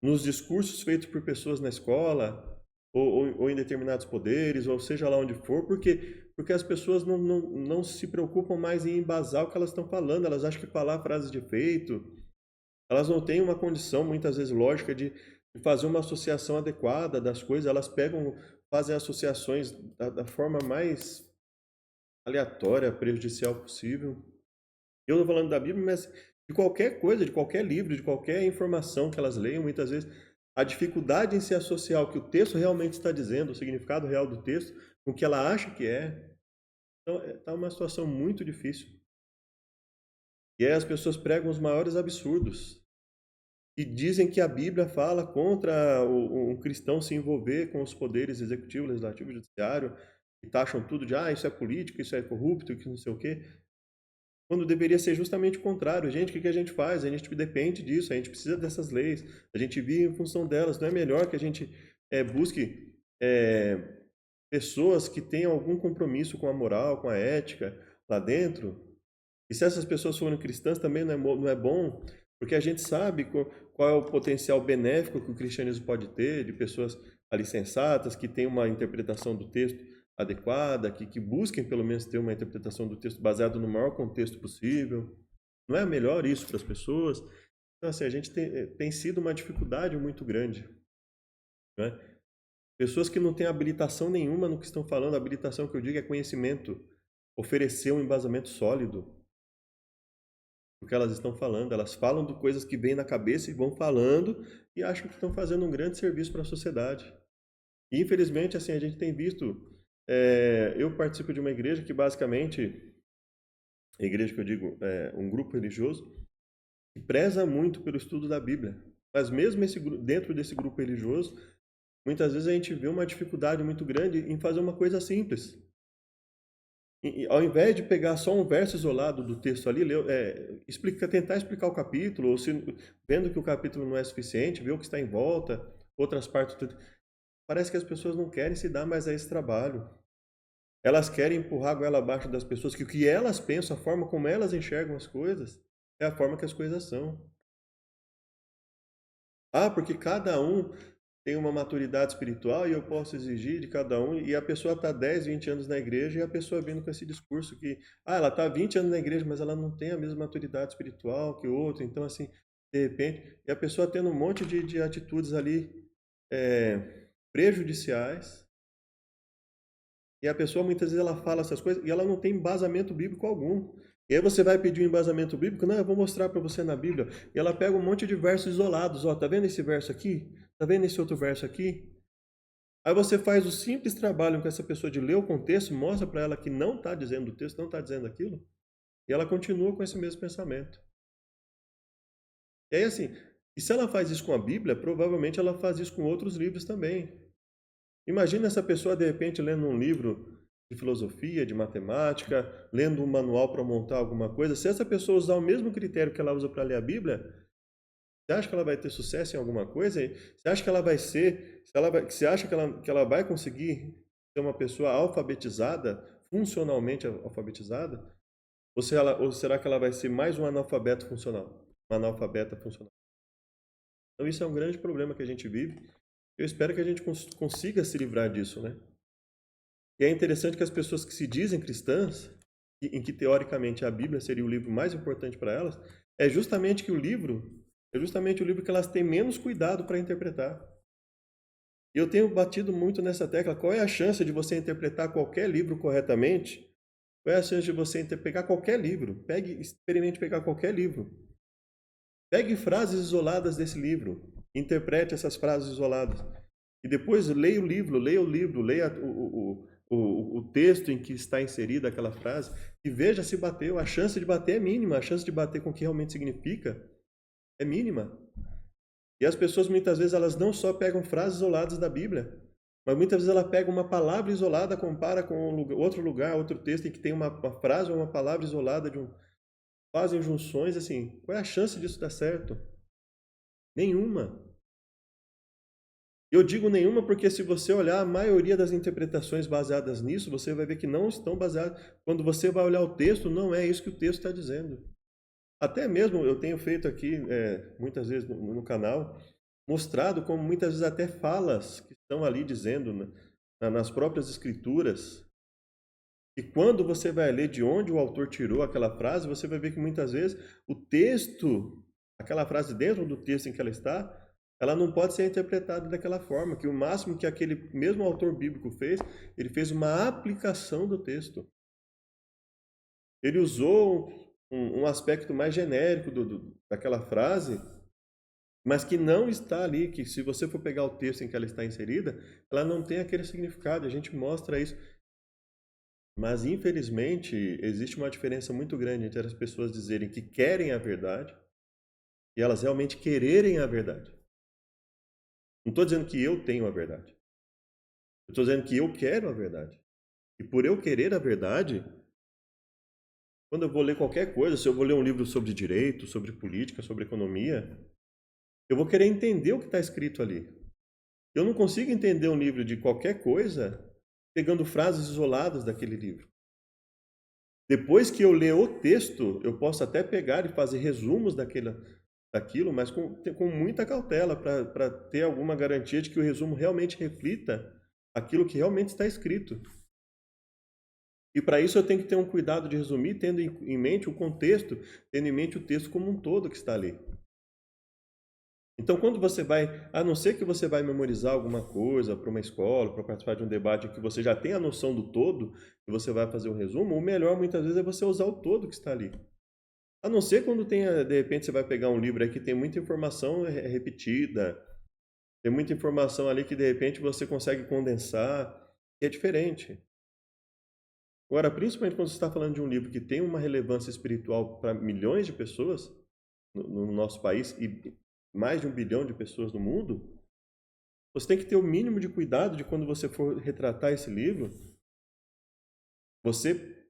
nos discursos feitos por pessoas na escola, ou em determinados poderes, ou seja lá onde for, porque as pessoas não se preocupam mais em embasar o que elas estão falando, elas acham que falar frases de efeito, elas não têm uma condição, muitas vezes, lógica de fazer uma associação adequada das coisas, elas fazem associações da forma mais aleatória, prejudicial possível. Eu estou falando da Bíblia, mas de qualquer coisa, de qualquer livro, de qualquer informação que elas leiam, muitas vezes a dificuldade em se associar o que o texto realmente está dizendo, o significado real do texto, com o que ela acha que é. Então, está uma situação muito difícil. E aí as pessoas pregam os maiores absurdos. E dizem que a Bíblia fala contra um cristão se envolver com os poderes executivo, legislativo e judiciário, e taxam tudo de, isso é político, isso é corrupto, que não sei o quê. Quando deveria ser justamente o contrário. Gente, o que a gente faz? A gente depende disso, a gente precisa dessas leis, a gente vive em função delas. Não é melhor que a gente busque pessoas que tenham algum compromisso com a moral, com a ética lá dentro? E se essas pessoas forem cristãs, também não é bom, porque a gente sabe qual é o potencial benéfico que o cristianismo pode ter, de pessoas ali sensatas, que têm uma interpretação do texto adequada, que busquem pelo menos ter uma interpretação do texto baseado no maior contexto possível. Não é melhor isso para as pessoas? Então, assim, a gente tem sido uma dificuldade muito grande, né? Pessoas que não têm habilitação nenhuma no que estão falando, a habilitação que eu digo é conhecimento, oferecer um embasamento sólido do que elas estão falando. Elas falam de coisas que vêm na cabeça e vão falando e acham que estão fazendo um grande serviço para a sociedade. E, infelizmente, assim, a gente tem visto. Eu participo de uma igreja que, basicamente, a igreja que eu digo, um grupo religioso, que preza muito pelo estudo da Bíblia. Mas mesmo dentro desse grupo religioso, muitas vezes a gente vê uma dificuldade muito grande em fazer uma coisa simples. E, ao invés de pegar só um verso isolado do texto ali, tentar explicar o capítulo, ou vendo que o capítulo não é suficiente, ver o que está em volta, outras partes. Parece que as pessoas não querem se dar mais a esse trabalho. Elas querem empurrar a goela abaixo das pessoas, que o que elas pensam, a forma como elas enxergam as coisas, é a forma que as coisas são. Porque cada um tem uma maturidade espiritual e eu posso exigir de cada um, e a pessoa está 10, 20 anos na igreja e a pessoa vindo com esse discurso que, ela está 20 anos na igreja, mas ela não tem a mesma maturidade espiritual que o outro, então assim, de repente, e a pessoa tendo um monte de atitudes ali prejudiciais, e a pessoa muitas vezes ela fala essas coisas e ela não tem embasamento bíblico algum. E aí você vai pedir um embasamento bíblico, não, eu vou mostrar para você na Bíblia. E ela pega um monte de versos isolados, ó, tá vendo esse verso aqui? Tá vendo esse outro verso aqui? Aí você faz o simples trabalho com essa pessoa de ler o contexto, mostra para ela que não está dizendo o texto, não está dizendo aquilo, e ela continua com esse mesmo pensamento. E aí assim, e se ela faz isso com a Bíblia, provavelmente ela faz isso com outros livros também. Imagina essa pessoa de repente lendo um livro de filosofia, de matemática, lendo um manual para montar alguma coisa. Se essa pessoa usar o mesmo critério que ela usa para ler a Bíblia, você acha que ela vai ter sucesso em alguma coisa? Você acha que ela vai ser, você acha que ela vai conseguir ser uma pessoa alfabetizada, funcionalmente alfabetizada? Ou será que ela vai ser mais um analfabeto funcional? Uma analfabeta funcional? Então isso é um grande problema que a gente vive. Eu espero que a gente consiga se livrar disso, né? E é interessante que as pessoas que se dizem cristãs, em que teoricamente a Bíblia seria o livro mais importante para elas, é justamente o livro que elas têm menos cuidado para interpretar. E eu tenho batido muito nessa tecla. Qual é a chance de você interpretar qualquer livro corretamente? Qual é a chance de você pegar qualquer livro? Experimente pegar qualquer livro. Pegue frases isoladas desse livro. Interprete essas frases isoladas. E depois leia o livro, leia o texto em que está inserida aquela frase e veja se bateu. A chance de bater é mínima, a chance de bater com o que realmente significa é mínima. E as pessoas muitas vezes elas não só pegam frases isoladas da Bíblia, mas muitas vezes ela pega uma palavra isolada, compara com outro lugar, outro texto em que tem uma frase ou uma palavra isolada fazem junções assim. Qual é a chance disso dar certo? Nenhuma. Eu digo nenhuma porque se você olhar a maioria das interpretações baseadas nisso, você vai ver que não estão baseadas. Quando você vai olhar o texto, não é isso que o texto está dizendo. Até mesmo eu tenho feito aqui, muitas vezes no canal, mostrado como muitas vezes até falas que estão ali dizendo nas próprias escrituras. E quando você vai ler de onde o autor tirou aquela frase, você vai ver que muitas vezes o texto, aquela frase dentro do texto em que ela está, ela não pode ser interpretada daquela forma, que o máximo que aquele mesmo autor bíblico fez, ele fez uma aplicação do texto. Ele usou um aspecto mais genérico daquela frase, mas que não está ali, que se você for pegar o texto em que ela está inserida, ela não tem aquele significado. A gente mostra isso. Mas, infelizmente, existe uma diferença muito grande entre as pessoas dizerem que querem a verdade e elas realmente quererem a verdade. Não estou dizendo que eu tenho a verdade. Eu estou dizendo que eu quero a verdade. E por eu querer a verdade, quando eu vou ler qualquer coisa, se eu vou ler um livro sobre direito, sobre política, sobre economia, eu vou querer entender o que está escrito ali. Eu não consigo entender um livro de qualquer coisa pegando frases isoladas daquele livro. Depois que eu ler o texto, eu posso até pegar e fazer resumos daquilo, mas com muita cautela, para ter alguma garantia de que o resumo realmente reflita aquilo que realmente está escrito. E para isso eu tenho que ter um cuidado de resumir, tendo em mente o contexto, tendo em mente o texto como um todo que está ali. Então, quando você vai, a não ser que você vai memorizar alguma coisa para uma escola, para participar de um debate que você já tem a noção do todo, e você vai fazer um resumo, o melhor muitas vezes é você usar o todo que está ali. A não ser quando tenha, de repente, você vai pegar um livro aí que tem muita informação repetida, tem muita informação ali que de repente você consegue condensar, que é diferente. Agora, principalmente quando você está falando de um livro que tem uma relevância espiritual para milhões de pessoas no nosso país e mais de 1 bilhão de pessoas no mundo, você tem que ter o mínimo de cuidado de quando você for retratar esse livro, você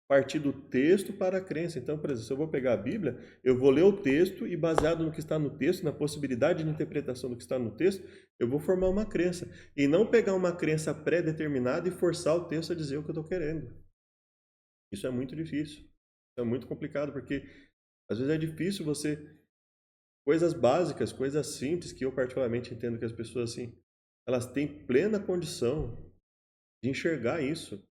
partir do texto para a crença. Então, por exemplo, se eu vou pegar a Bíblia, eu vou ler o texto e baseado no que está no texto, na possibilidade de interpretação do que está no texto, eu vou formar uma crença. E não pegar uma crença pré-determinada e forçar o texto a dizer o que eu estou querendo. Isso é muito difícil. Isso é muito complicado, porque às vezes é difícil você coisas básicas, coisas simples que eu particularmente entendo que as pessoas assim, elas têm plena condição de enxergar isso.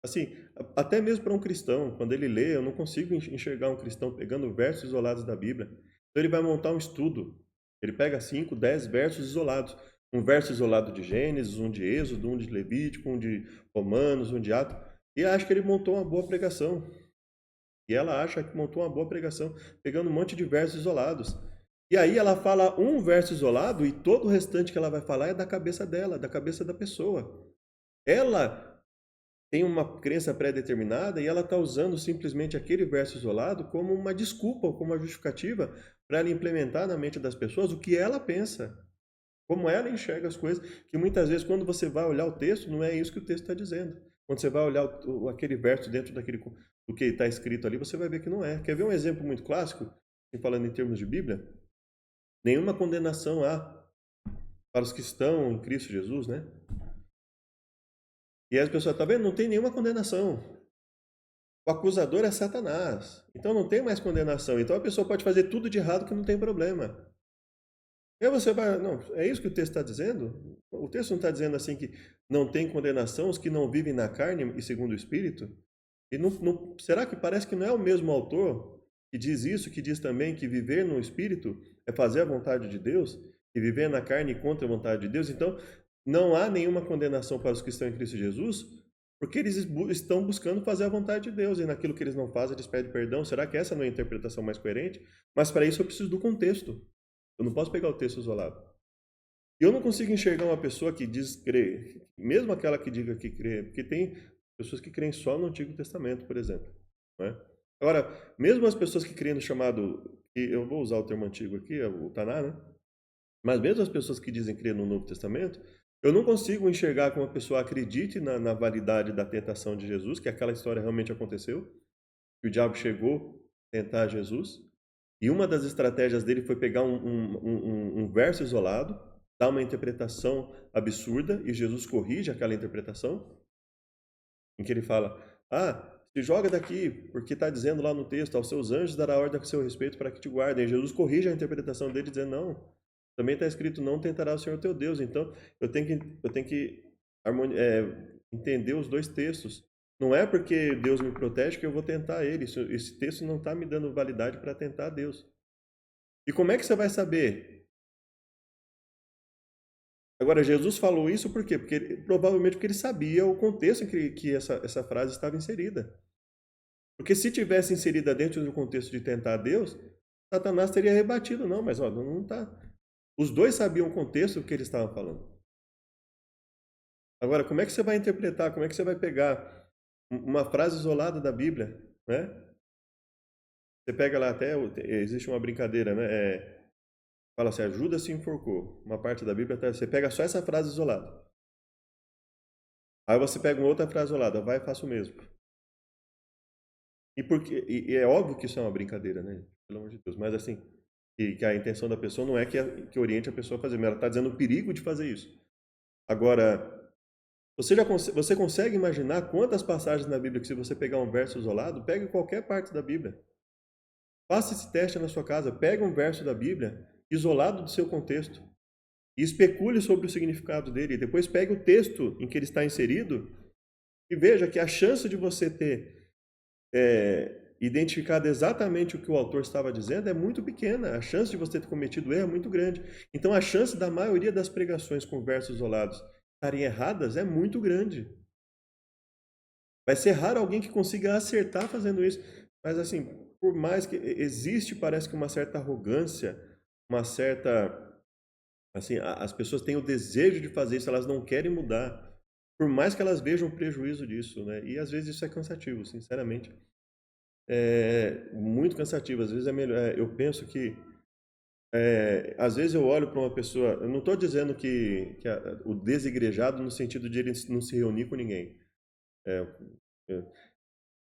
Assim, até mesmo para um cristão, quando ele lê, eu não consigo enxergar um cristão pegando versos isolados da Bíblia. Então ele vai montar um estudo. Ele pega 5, 10 versos isolados. Um verso isolado de Gênesis, um de Êxodo, um de Levítico, um de Romanos, um de Atos. E acha que ele montou uma boa pregação. E ela acha que montou uma boa pregação, pegando um monte de versos isolados. E aí ela fala um verso isolado e todo o restante que ela vai falar é da cabeça dela, da cabeça da pessoa. Ela tem uma crença pré-determinada e ela está usando simplesmente aquele verso isolado como uma desculpa, como uma justificativa para ela implementar na mente das pessoas o que ela pensa, como ela enxerga as coisas, que muitas vezes quando você vai olhar o texto, não é isso que o texto está dizendo. Quando você vai olhar aquele verso dentro do que está escrito ali, você vai ver que não é. Quer ver um exemplo muito clássico, falando em termos de Bíblia? Nenhuma condenação há para os que estão em Cristo Jesus, né? E aí as pessoas, tá vendo? Não tem nenhuma condenação. O acusador é Satanás. Então não tem mais condenação. Então a pessoa pode fazer tudo de errado que não tem problema. E aí você vai, não, é isso que o texto está dizendo? O texto não está dizendo assim que não tem condenação os que não vivem na carne e segundo o Espírito? E será que parece que não é o mesmo autor que diz isso, que diz também que viver no Espírito é fazer a vontade de Deus? E viver na carne contra a vontade de Deus? Então, não há nenhuma condenação para os que estão em Cristo Jesus, porque eles estão buscando fazer a vontade de Deus, e naquilo que eles não fazem, eles pedem perdão. Será que essa não é a interpretação mais coerente? Mas para isso eu preciso do contexto. Eu não posso pegar o texto isolado. E eu não consigo enxergar uma pessoa que diz crer, mesmo aquela que diga que crê, porque tem pessoas que creem só no Antigo Testamento, por exemplo. Não é? Agora, mesmo as pessoas que creem no chamado, eu vou usar o termo antigo aqui, o Taná, né? Mas mesmo as pessoas que dizem crer no Novo Testamento, eu não consigo enxergar como a pessoa acredite na validade da tentação de Jesus, que aquela história realmente aconteceu, que o diabo chegou a tentar Jesus, e uma das estratégias dele foi pegar um verso isolado, dar uma interpretação absurda, e Jesus corrige aquela interpretação, em que ele fala, se joga daqui, porque está dizendo lá no texto, aos seus anjos dará ordem a seu respeito para que te guardem. E Jesus corrige a interpretação dele, dizendo, não, também está escrito, não tentará o Senhor teu Deus. Então, eu tenho que entender os dois textos. Não é porque Deus me protege que eu vou tentar ele. Esse texto não está me dando validade para tentar Deus. E como é que você vai saber? Agora, Jesus falou isso por quê? Provavelmente porque ele sabia o contexto em que essa frase estava inserida. Porque se tivesse inserida dentro do contexto de tentar Deus, Satanás teria rebatido. Não, mas ó, não está. Os dois sabiam o contexto que eles estavam falando. Agora, como é que você vai interpretar? Como é que você vai pegar uma frase isolada da Bíblia, né? Você pega lá até, existe uma brincadeira, né? Fala assim, Judas se enforcou. Uma parte da Bíblia, você pega só essa frase isolada. Aí você pega uma outra frase isolada, vai e faça o mesmo. E é óbvio que isso é uma brincadeira, né? Pelo amor de Deus. Mas assim, que a intenção da pessoa não é que oriente a pessoa a fazer, mas ela está dizendo o perigo de fazer isso. Agora, você consegue imaginar quantas passagens na Bíblia que se você pegar um verso isolado, pegue qualquer parte da Bíblia. Faça esse teste na sua casa, pega um verso da Bíblia, isolado do seu contexto, e especule sobre o significado dele. E depois pegue o texto em que ele está inserido e veja que a chance de você ter identificado exatamente o que o autor estava dizendo é muito pequena. A chance de você ter cometido erro é muito grande. Então a chance da maioria das pregações com versos isolados estarem erradas é muito grande. Vai ser raro alguém que consiga acertar fazendo isso. Mas assim, por mais que existe, parece que uma certa arrogância, uma certa... Assim, as pessoas têm o desejo de fazer isso, elas não querem mudar. Por mais que elas vejam o prejuízo disso, né? E às vezes isso é cansativo, sinceramente. É muito cansativo. Às vezes é melhor. Eu penso que às vezes eu olho para uma pessoa. Eu não estou dizendo que o desigrejado no sentido de ele não se reunir com ninguém.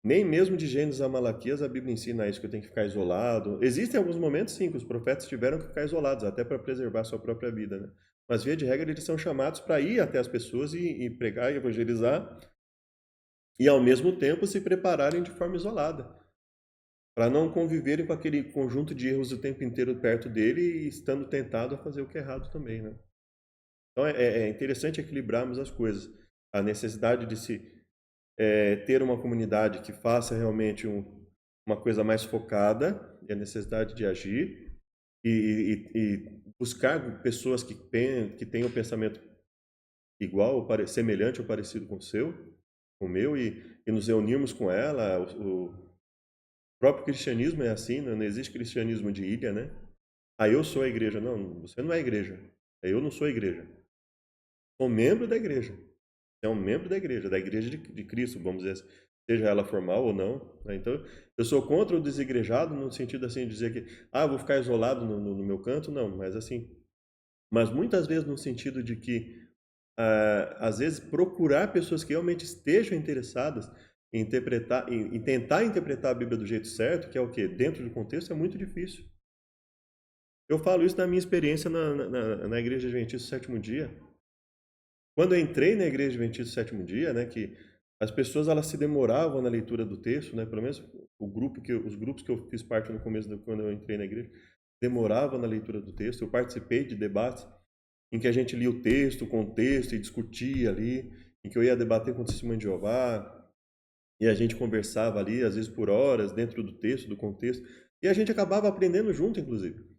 Nem mesmo de Gênesis a Malaquias a Bíblia ensina isso, que eu tenho que ficar isolado. Existem alguns momentos, sim, que os profetas tiveram que ficar isolados, até para preservar sua própria vida, né? Mas, via de regra, eles são chamados para ir até as pessoas e pregar e evangelizar e, ao mesmo tempo, se prepararem de forma isolada. para não conviverem com aquele conjunto de erros o tempo inteiro perto dele e estando tentado a fazer o que é errado também, né? Então é interessante equilibrarmos as coisas. A necessidade de se ter uma comunidade que faça realmente uma coisa mais focada, e a necessidade de agir e buscar pessoas que tenham o pensamento igual, semelhante ou parecido com o seu, com o meu, e nos reunirmos com ela. O próprio cristianismo é assim, né? Não existe cristianismo de ilha, né? Ah, eu sou a igreja. Não, você não é a igreja. Eu não sou a igreja. Sou membro da igreja. Você é um membro da igreja de Cristo, vamos dizer assim, seja ela formal ou não, né? Então, eu sou contra o desigrejado no sentido assim de dizer que, vou ficar isolado no meu canto, não, mas assim, mas muitas vezes no sentido de que, às vezes, procurar pessoas que realmente estejam interessadas em interpretar, em tentar interpretar a Bíblia do jeito certo, que é o quê? Dentro do contexto, é muito difícil. Eu falo isso da minha experiência na Igreja Adventista do Sétimo Dia. Quando eu entrei na Igreja Adventista do Sétimo Dia, né, que as pessoas elas se demoravam na leitura do texto, né, pelo menos os grupos que eu fiz parte no começo, quando eu entrei na igreja, demoravam na leitura do texto. Eu participei de debates em que a gente lia o texto, o contexto e discutia ali, em que eu ia debater com o Testemunho de Jeová, e a gente conversava ali, às vezes por horas, dentro do texto, do contexto, e a gente acabava aprendendo junto, inclusive.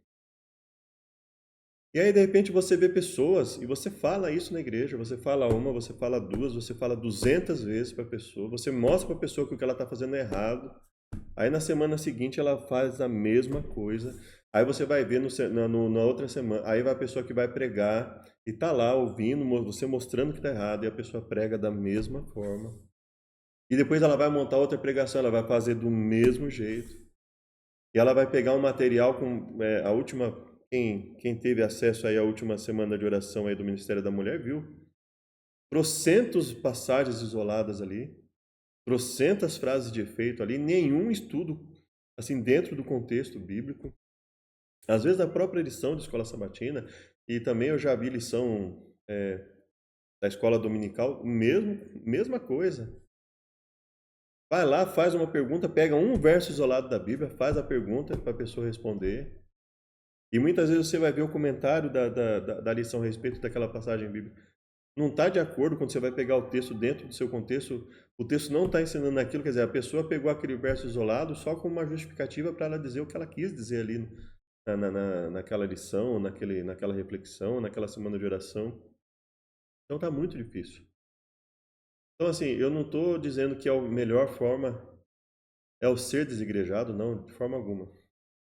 E aí, de repente, você vê pessoas, e você fala isso na igreja, você fala uma, você fala duas, você fala 200 vezes para a pessoa, você mostra para a pessoa que o que ela está fazendo é errado, aí na semana seguinte ela faz a mesma coisa, aí você vai ver na outra semana, aí vai a pessoa que vai pregar, e tá lá ouvindo, você mostrando que está errado, e a pessoa prega da mesma forma. E depois ela vai montar outra pregação, ela vai fazer do mesmo jeito. E ela vai pegar um material com a última. Quem teve acesso aí à última semana de oração aí do Ministério da Mulher viu. Trocentos passagens isoladas ali, trocentas frases de efeito ali, nenhum estudo assim dentro do contexto bíblico. Às vezes a própria lição de escola sabatina, e também eu já vi lição da escola dominical, mesma coisa. Vai lá, faz uma pergunta, pega um verso isolado da Bíblia, faz a pergunta para a pessoa responder. E muitas vezes você vai ver o comentário da lição a respeito daquela passagem bíblica. Não está de acordo quando você vai pegar o texto dentro do seu contexto. O texto não está ensinando aquilo, quer dizer, a pessoa pegou aquele verso isolado só como uma justificativa para ela dizer o que ela quis dizer ali naquela lição, naquela reflexão, naquela semana de oração. Então está muito difícil. Então, assim, eu não estou dizendo que a melhor forma é o ser desigrejado, não, de forma alguma.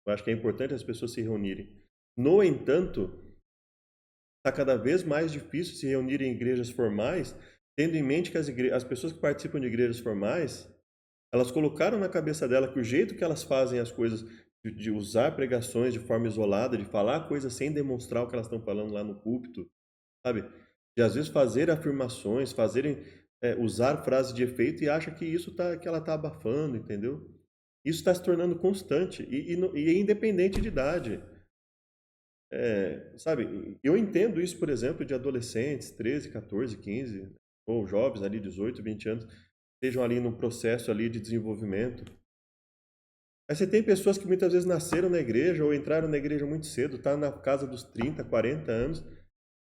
Eu acho que é importante as pessoas se reunirem. No entanto, está cada vez mais difícil se reunir em igrejas formais, tendo em mente que as pessoas que participam de igrejas formais, elas colocaram na cabeça dela que o jeito que elas fazem as coisas, de usar pregações de forma isolada, de falar coisas sem demonstrar o que elas estão falando lá no púlpito, sabe? De às vezes fazer afirmações, usar frases de efeito e acha que que ela está abafando, entendeu? Isso está se tornando constante e é independente de idade. Sabe, eu entendo isso, por exemplo, de adolescentes, 13, 14, 15, ou jovens ali, 18, 20 anos, estejam ali num processo ali de desenvolvimento. Aí você tem pessoas que muitas vezes nasceram na igreja ou entraram na igreja muito cedo, tá na casa dos 30, 40 anos,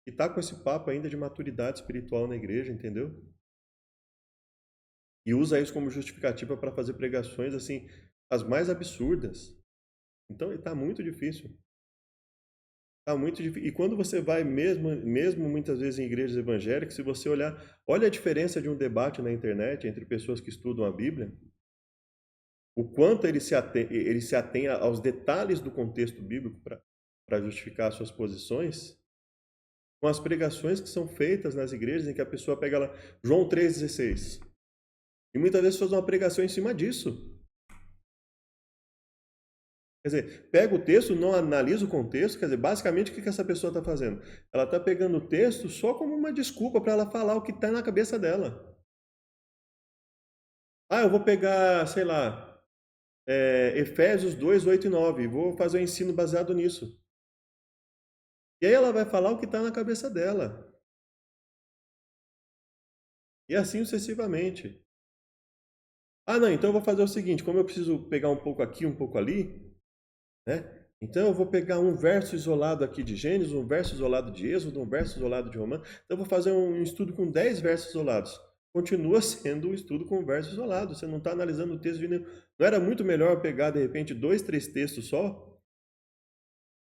e tá com esse papo ainda de maturidade espiritual na igreja, entendeu? E usa isso como justificativa para fazer pregações assim, as mais absurdas. Então, está muito difícil. Tá muito difícil. E quando você vai mesmo muitas vezes em igrejas evangélicas, se você olha a diferença de um debate na internet entre pessoas que estudam a Bíblia, o quanto ele se atém aos detalhes do contexto bíblico para justificar suas posições, com as pregações que são feitas nas igrejas em que a pessoa pega lá, João 3,16, e muitas vezes faz uma pregação em cima disso. Quer dizer, pega o texto, não analisa o contexto, quer dizer, basicamente o que essa pessoa está fazendo? Ela está pegando o texto só como uma desculpa para ela falar o que está na cabeça dela. Eu vou pegar, sei lá, Efésios 2, 8 e 9, e vou fazer um ensino baseado nisso. E aí ela vai falar o que está na cabeça dela. E assim sucessivamente. Ah, não, então eu vou fazer o seguinte, como eu preciso pegar um pouco aqui, um pouco ali, né? Então eu vou pegar um verso isolado aqui de Gênesis, um verso isolado de Êxodo, um verso isolado de Romanos. Então eu vou fazer um estudo com 10 versos isolados. Continua sendo um estudo com versos isolados. Você não está analisando o texto de nenhum. Não era muito melhor pegar, de repente, 2, 3 textos só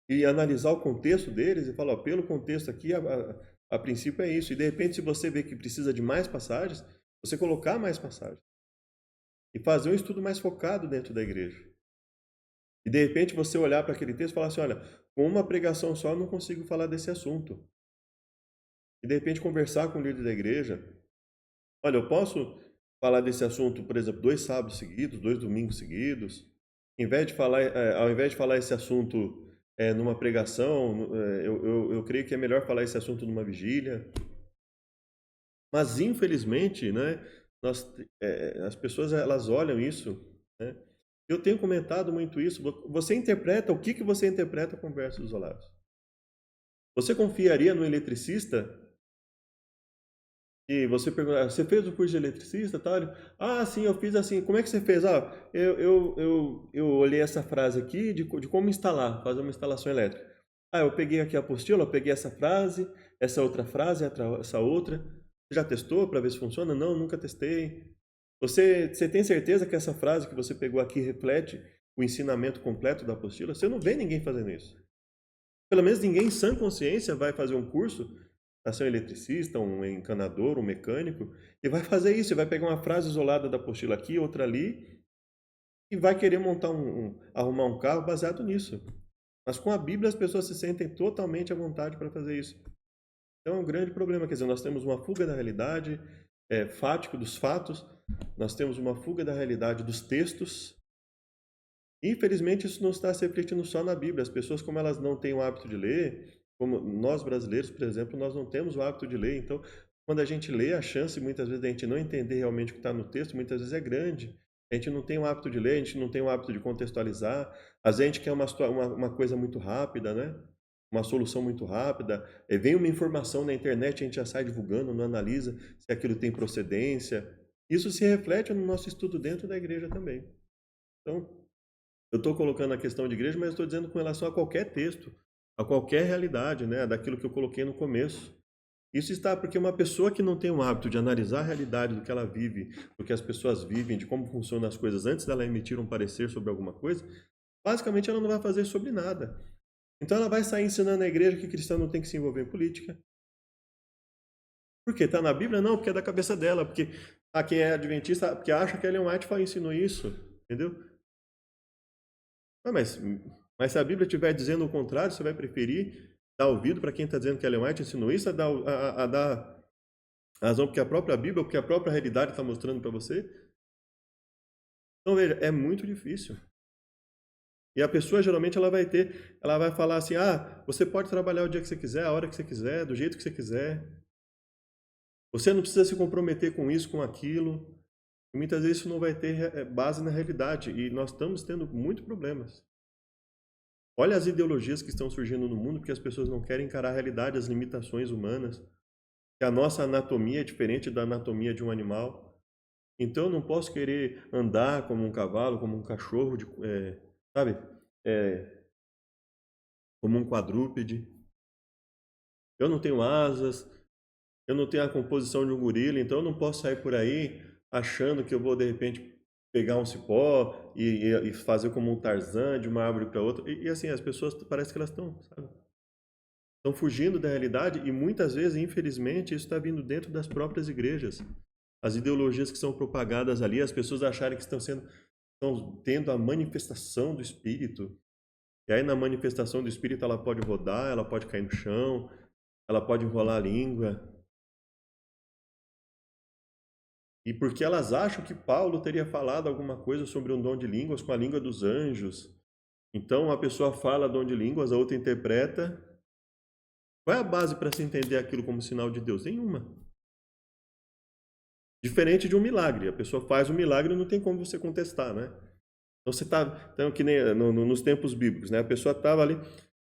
e analisar o contexto deles e falar, ó, pelo contexto aqui, a princípio é isso. E de repente, se você vê que precisa de mais passagens, você colocar mais passagens. E fazer um estudo mais focado dentro da igreja. E de repente você olhar para aquele texto e falar assim, olha, com uma pregação só eu não consigo falar desse assunto. E de repente conversar com o líder da igreja, olha, eu posso falar desse assunto, por exemplo, 2 sábados seguidos, 2 domingos seguidos, em vez de falar, ao invés de falar esse assunto numa pregação, eu creio que é melhor falar esse assunto numa vigília. Mas infelizmente, né, as pessoas elas olham isso, né? Eu tenho comentado muito isso. Você interpreta o que você interpreta com versos isolados? Você confiaria no eletricista? E você pergunta, você fez o curso de eletricista, tal? Ah, sim, eu fiz assim. Como é que você fez? Ah, eu olhei essa frase aqui de como instalar, fazer uma instalação elétrica. Ah, eu peguei aqui a apostila, eu peguei essa frase, essa outra frase, essa outra. Você já testou para ver se funciona? Não, nunca testei. Você tem certeza que essa frase que você pegou aqui reflete o ensinamento completo da apostila? Você não vê ninguém fazendo isso. Pelo menos ninguém em sã consciência vai fazer um curso para ser um eletricista, um encanador, um mecânico, e vai fazer isso, e vai pegar uma frase isolada da apostila aqui, outra ali, e vai querer montar arrumar um carro baseado nisso. Mas com a Bíblia as pessoas se sentem totalmente à vontade para fazer isso. Então é um grande problema, quer dizer, nós temos uma fuga da realidade, fático dos fatos, nós temos uma fuga da realidade dos textos. Infelizmente isso não está se refletindo só na Bíblia. As pessoas, como elas não têm o hábito de ler, como nós brasileiros, por exemplo, nós não temos o hábito de ler. Então, quando a gente lê, a chance muitas vezes de a gente não entender realmente o que está no texto, muitas vezes é grande. A gente não tem o hábito de ler, a gente não tem o hábito de contextualizar. Às vezes a gente quer uma coisa muito rápida, né? Uma solução muito rápida. Vem uma informação na internet, a gente já sai divulgando, não analisa se aquilo tem procedência. Isso se reflete no nosso estudo dentro da igreja também. Então, eu estou colocando a questão de igreja, mas estou dizendo com relação a qualquer texto, a qualquer realidade, né? Daquilo que eu coloquei no começo. Isso está porque uma pessoa que não tem o hábito de analisar a realidade do que ela vive, do que as pessoas vivem, de como funcionam as coisas antes dela emitir um parecer sobre alguma coisa, basicamente ela não vai fazer sobre nada. Então ela vai sair ensinando a igreja que cristão não tem que se envolver em política. Por quê? Está na Bíblia? Não, porque é da cabeça dela, porque quem é adventista, porque acha que Ellen White ensinou isso, entendeu? Ah, mas se a Bíblia estiver dizendo o contrário, você vai preferir dar ouvido para quem está dizendo que Ellen White ensinou isso, a dar razão porque a própria Bíblia, porque a própria realidade está mostrando para você? Então, veja, é muito difícil. E a pessoa, geralmente, ela vai falar assim, você pode trabalhar o dia que você quiser, a hora que você quiser, do jeito que você quiser. Você não precisa se comprometer com isso, com aquilo. E muitas vezes isso não vai ter base na realidade. E nós estamos tendo muitos problemas. Olha as ideologias que estão surgindo no mundo porque as pessoas não querem encarar a realidade, as limitações humanas, que a nossa anatomia é diferente da anatomia de um animal. Então eu não posso querer andar como um cavalo, como um cachorro, sabe? É, como um quadrúpede. Eu não tenho asas, eu não tenho a composição de um gorila, então eu não posso sair por aí achando que eu vou de repente pegar um cipó e fazer como um Tarzan de uma árvore para outra. E assim, as pessoas parece que elas estão, sabe? Estão fugindo da realidade e muitas vezes, infelizmente, isso está vindo dentro das próprias igrejas. As ideologias que são propagadas ali, as pessoas acharem que estão tendo a manifestação do Espírito. E aí na manifestação do Espírito ela pode rodar, ela pode cair no chão, ela pode enrolar a língua. E porque elas acham que Paulo teria falado alguma coisa sobre um dom de línguas com a língua dos anjos. Então a pessoa fala dom de línguas, a outra interpreta. Qual é a base para se entender aquilo como sinal de Deus? Nenhuma. Diferente de um milagre. A pessoa faz um milagre e não tem como você contestar, né? Então você tá, então, que nem nos tempos bíblicos, né? A pessoa estava ali,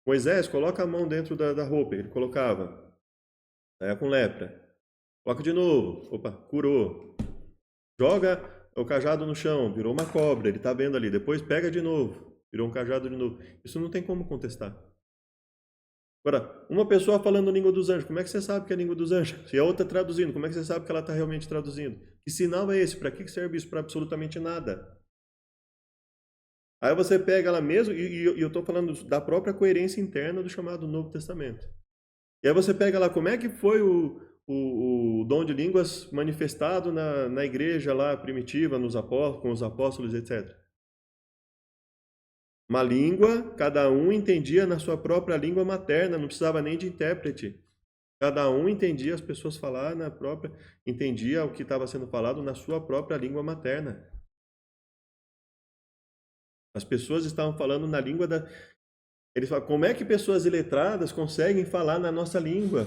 Moisés, coloca a mão dentro da roupa. Ele colocava, com lepra. Coloca de novo. Opa, curou. Joga o cajado no chão, virou uma cobra, ele está vendo ali, depois pega de novo, virou um cajado de novo. Isso não tem como contestar. Agora, uma pessoa falando língua dos anjos, como é que você sabe que é a língua dos anjos? Se a outra traduzindo, como é que você sabe que ela está realmente traduzindo? Que sinal é esse? Para que serve isso? Para absolutamente nada. Aí você pega ela mesmo, e eu estou falando da própria coerência interna do chamado Novo Testamento. E aí você pega lá, como é que foi o dom de línguas manifestado na igreja lá primitiva, com os apóstolos, etc. Uma língua, cada um entendia na sua própria língua materna, não precisava nem de intérprete. Cada um entendia as pessoas falar entendia o que estava sendo falado na sua própria língua materna. As pessoas estavam falando na língua da... Eles falam, como é que pessoas iletradas conseguem falar na nossa língua?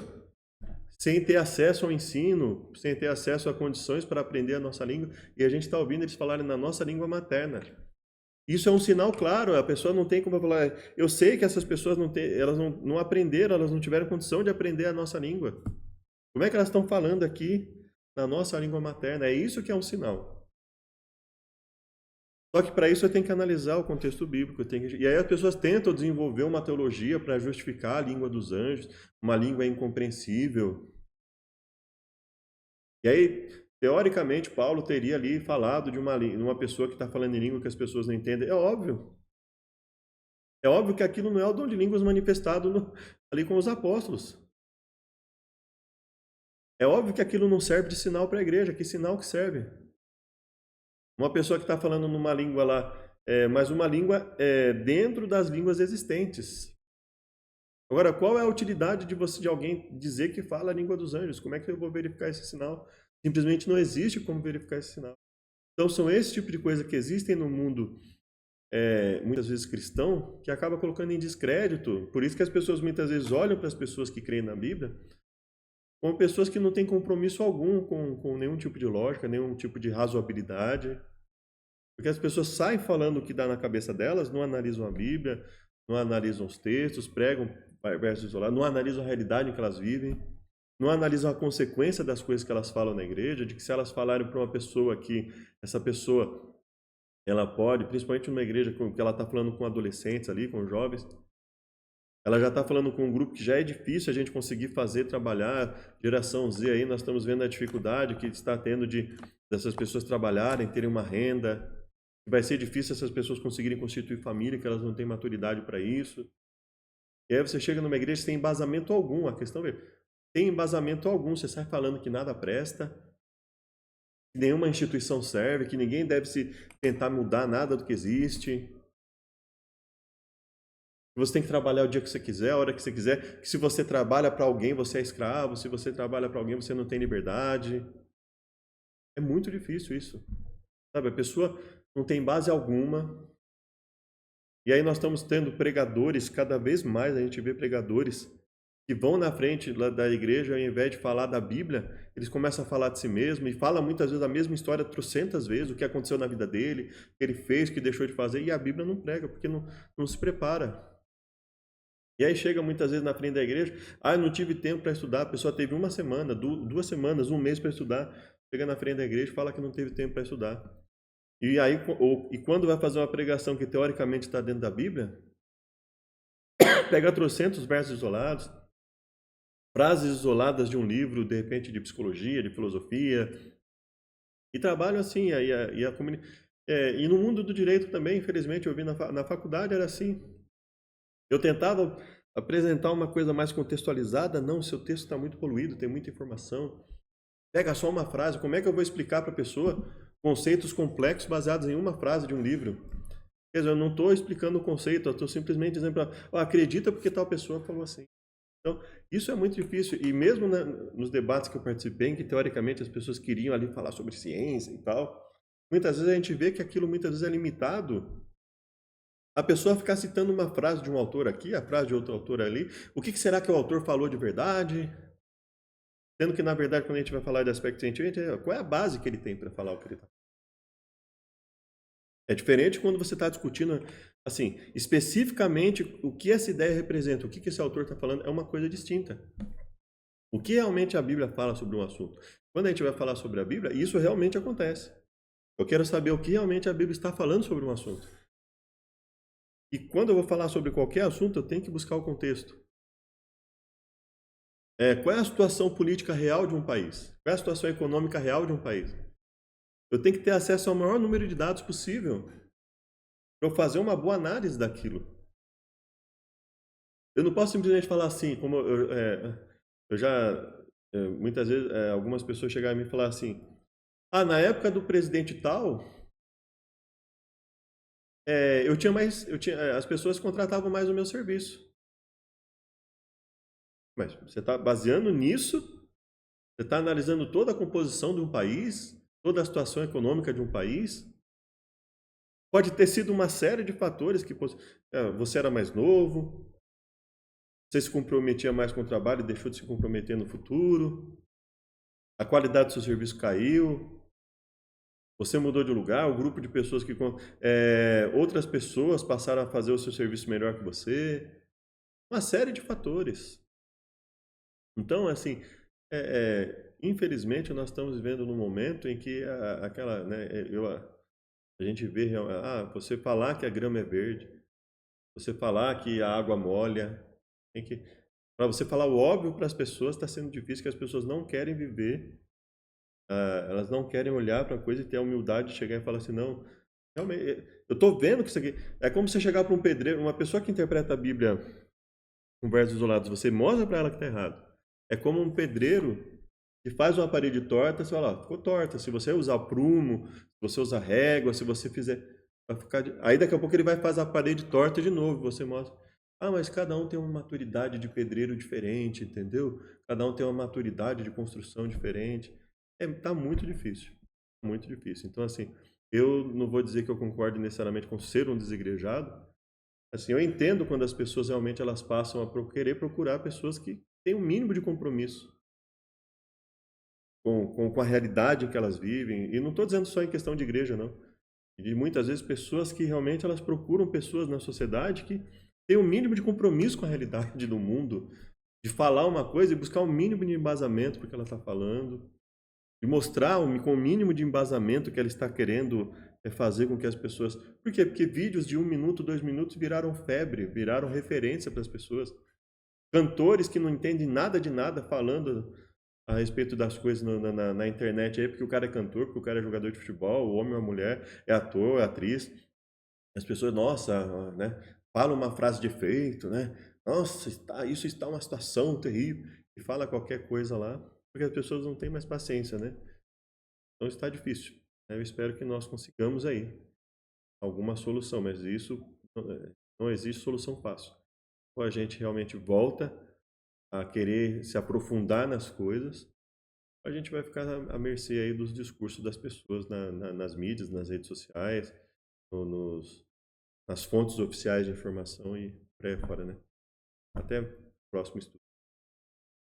Sem ter acesso ao ensino, sem ter acesso a condições para aprender a nossa língua. E a gente está ouvindo eles falarem na nossa língua materna. Isso é um sinal claro, a pessoa não tem como falar... Eu sei que essas pessoas elas não aprenderam, elas não tiveram condição de aprender a nossa língua. Como é que elas estão falando aqui na nossa língua materna? É isso que é um sinal. Só que para isso eu tenho que analisar o contexto bíblico. E aí as pessoas tentam desenvolver uma teologia para justificar a língua dos anjos, uma língua incompreensível. E aí, teoricamente, Paulo teria ali falado de uma pessoa que está falando em língua que as pessoas não entendem. É óbvio. É óbvio que aquilo não é o dom de línguas manifestado ali com os apóstolos. É óbvio que aquilo não serve de sinal para a igreja. Que sinal que serve? Uma pessoa que está falando numa língua lá, mas uma língua dentro das línguas existentes. Agora, qual é a utilidade de alguém dizer que fala a língua dos anjos? Como é que eu vou verificar esse sinal? Simplesmente não existe como verificar esse sinal. Então, são esse tipo de coisa que existem no mundo, muitas vezes cristão, que acaba colocando em descrédito. Por isso que as pessoas muitas vezes olham para as pessoas que creem na Bíblia como pessoas que não têm compromisso algum com nenhum tipo de lógica, nenhum tipo de razoabilidade. Porque as pessoas saem falando o que dá na cabeça delas, não analisam a Bíblia, não analisam os textos, pregam versos isolados, não analisam a realidade em que elas vivem, não analisam a consequência das coisas que elas falam na igreja, de que se elas falarem para uma pessoa que essa pessoa, ela pode, principalmente numa igreja que ela está falando com adolescentes ali, com jovens, ela já está falando com um grupo que já é difícil a gente conseguir fazer, trabalhar, geração Z aí, nós estamos vendo a dificuldade que está tendo dessas pessoas trabalharem, terem uma renda. Vai ser difícil essas pessoas conseguirem constituir família, que elas não têm maturidade para isso. E aí você chega numa igreja sem embasamento algum. A questão é, tem embasamento algum, você sai falando que nada presta, que nenhuma instituição serve, que ninguém deve se tentar mudar nada do que existe. Você tem que trabalhar o dia que você quiser, a hora que você quiser, que se você trabalha para alguém, você é escravo, se você trabalha para alguém, você não tem liberdade. É muito difícil isso. Sabe, a pessoa não tem base alguma. E aí nós estamos tendo pregadores, cada vez mais a gente vê pregadores que vão na frente da igreja, ao invés de falar da Bíblia, eles começam a falar de si mesmo e falam muitas vezes a mesma história trocentas vezes, o que aconteceu na vida dele, o que ele fez, o que deixou de fazer, e a Bíblia não prega, porque não se prepara. E aí chega muitas vezes na frente da igreja, eu não tive tempo para estudar, a pessoa teve uma semana, 2 semanas, um mês para estudar, chega na frente da igreja e fala que não teve tempo para estudar. E aí, quando vai fazer uma pregação que teoricamente está dentro da Bíblia, pega trocentos versos isolados, frases isoladas de um livro, de repente de psicologia, de filosofia, e trabalham assim, e no mundo do direito também, infelizmente, eu vi na faculdade era assim. Eu tentava apresentar uma coisa mais contextualizada, não, seu texto está muito poluído, tem muita informação. Pega só uma frase, como é que eu vou explicar para a pessoa conceitos complexos baseados em uma frase de um livro? Quer dizer, eu não estou explicando o conceito, eu estou simplesmente dizendo para ela, acredita porque tal pessoa falou assim. Então, isso é muito difícil. E mesmo nos debates que eu participei, em que teoricamente as pessoas queriam ali falar sobre ciência e tal, muitas vezes a gente vê que aquilo muitas vezes é limitado. A pessoa ficar citando uma frase de um autor aqui, a frase de outro autor ali, o que será que o autor falou de verdade? Sendo que, na verdade, quando a gente vai falar de aspecto científico, qual é a base que ele tem para falar o que ele está falando? É diferente quando você está discutindo, assim, especificamente o que essa ideia representa, o que esse autor está falando, é uma coisa distinta. O que realmente a Bíblia fala sobre um assunto. Quando a gente vai falar sobre a Bíblia, isso realmente acontece. Eu quero saber o que realmente a Bíblia está falando sobre um assunto. E quando eu vou falar sobre qualquer assunto, eu tenho que buscar o contexto. Qual é a situação política real de um país? Qual é a situação econômica real de um país? Eu tenho que ter acesso ao maior número de dados possível para eu fazer uma boa análise daquilo. Eu não posso simplesmente falar assim, como eu já, muitas vezes, algumas pessoas chegaram a mim e falar assim, na época do presidente tal, as pessoas contratavam mais o meu serviço. Mas você está baseando nisso? Você está analisando toda a composição de um país? Toda a situação econômica de um país? Pode ter sido uma série de fatores que você era mais novo, você se comprometia mais com o trabalho e deixou de se comprometer no futuro, a qualidade do seu serviço caiu, você mudou de lugar, o grupo de pessoas outras pessoas passaram a fazer o seu serviço melhor que você, uma série de fatores. Então, assim, infelizmente, nós estamos vivendo num momento em que a gente vê, você falar que a grama é verde, você falar que a água molha, para você falar o óbvio para as pessoas está sendo difícil, que as pessoas não querem viver, elas não querem olhar para a coisa e ter a humildade de chegar e falar assim, não, realmente, eu estou vendo que isso aqui é como você chegar para um pedreiro, uma pessoa que interpreta a Bíblia com versos isolados, você mostra para ela que está errado. É como um pedreiro que faz uma parede torta, você fala, ficou torta. Se você usar prumo, se você usar régua, se você fizer, vai ficar. Aí daqui a pouco ele vai fazer a parede torta de novo. Você mostra. Mas cada um tem uma maturidade de pedreiro diferente, entendeu? Cada um tem uma maturidade de construção diferente. Tá muito difícil. Muito difícil. Então, assim, eu não vou dizer que eu concordo necessariamente com ser um desigrejado. Assim, eu entendo quando as pessoas realmente elas passam a querer procurar pessoas que têm um mínimo de compromisso com a realidade que elas vivem. E não estou dizendo só em questão de igreja, não. E muitas vezes pessoas que realmente elas procuram pessoas na sociedade que têm um mínimo de compromisso com a realidade do mundo, de falar uma coisa e buscar um mínimo de embasamento porque ela está falando, de mostrar com o mínimo de embasamento que ela está querendo fazer com que as pessoas... Por quê? Porque vídeos de 1 minuto, 2 minutos viraram febre, viraram referência para as pessoas. Cantores que não entendem nada de nada falando a respeito das coisas na internet aí, porque o cara é cantor, porque o cara é jogador de futebol, o homem ou a mulher, é ator, é atriz. As pessoas, nossa, né, falam uma frase de efeito, né? Nossa, isso está uma situação terrível. E fala qualquer coisa lá, porque as pessoas não têm mais paciência, né? Então está difícil. Eu espero que nós consigamos aí alguma solução, mas isso não existe solução fácil. Ou a gente realmente volta a querer se aprofundar nas coisas, a gente vai ficar à mercê aí dos discursos das pessoas nas mídias, nas redes sociais, nas fontes oficiais de informação e por aí fora, né? Até o próximo estudo.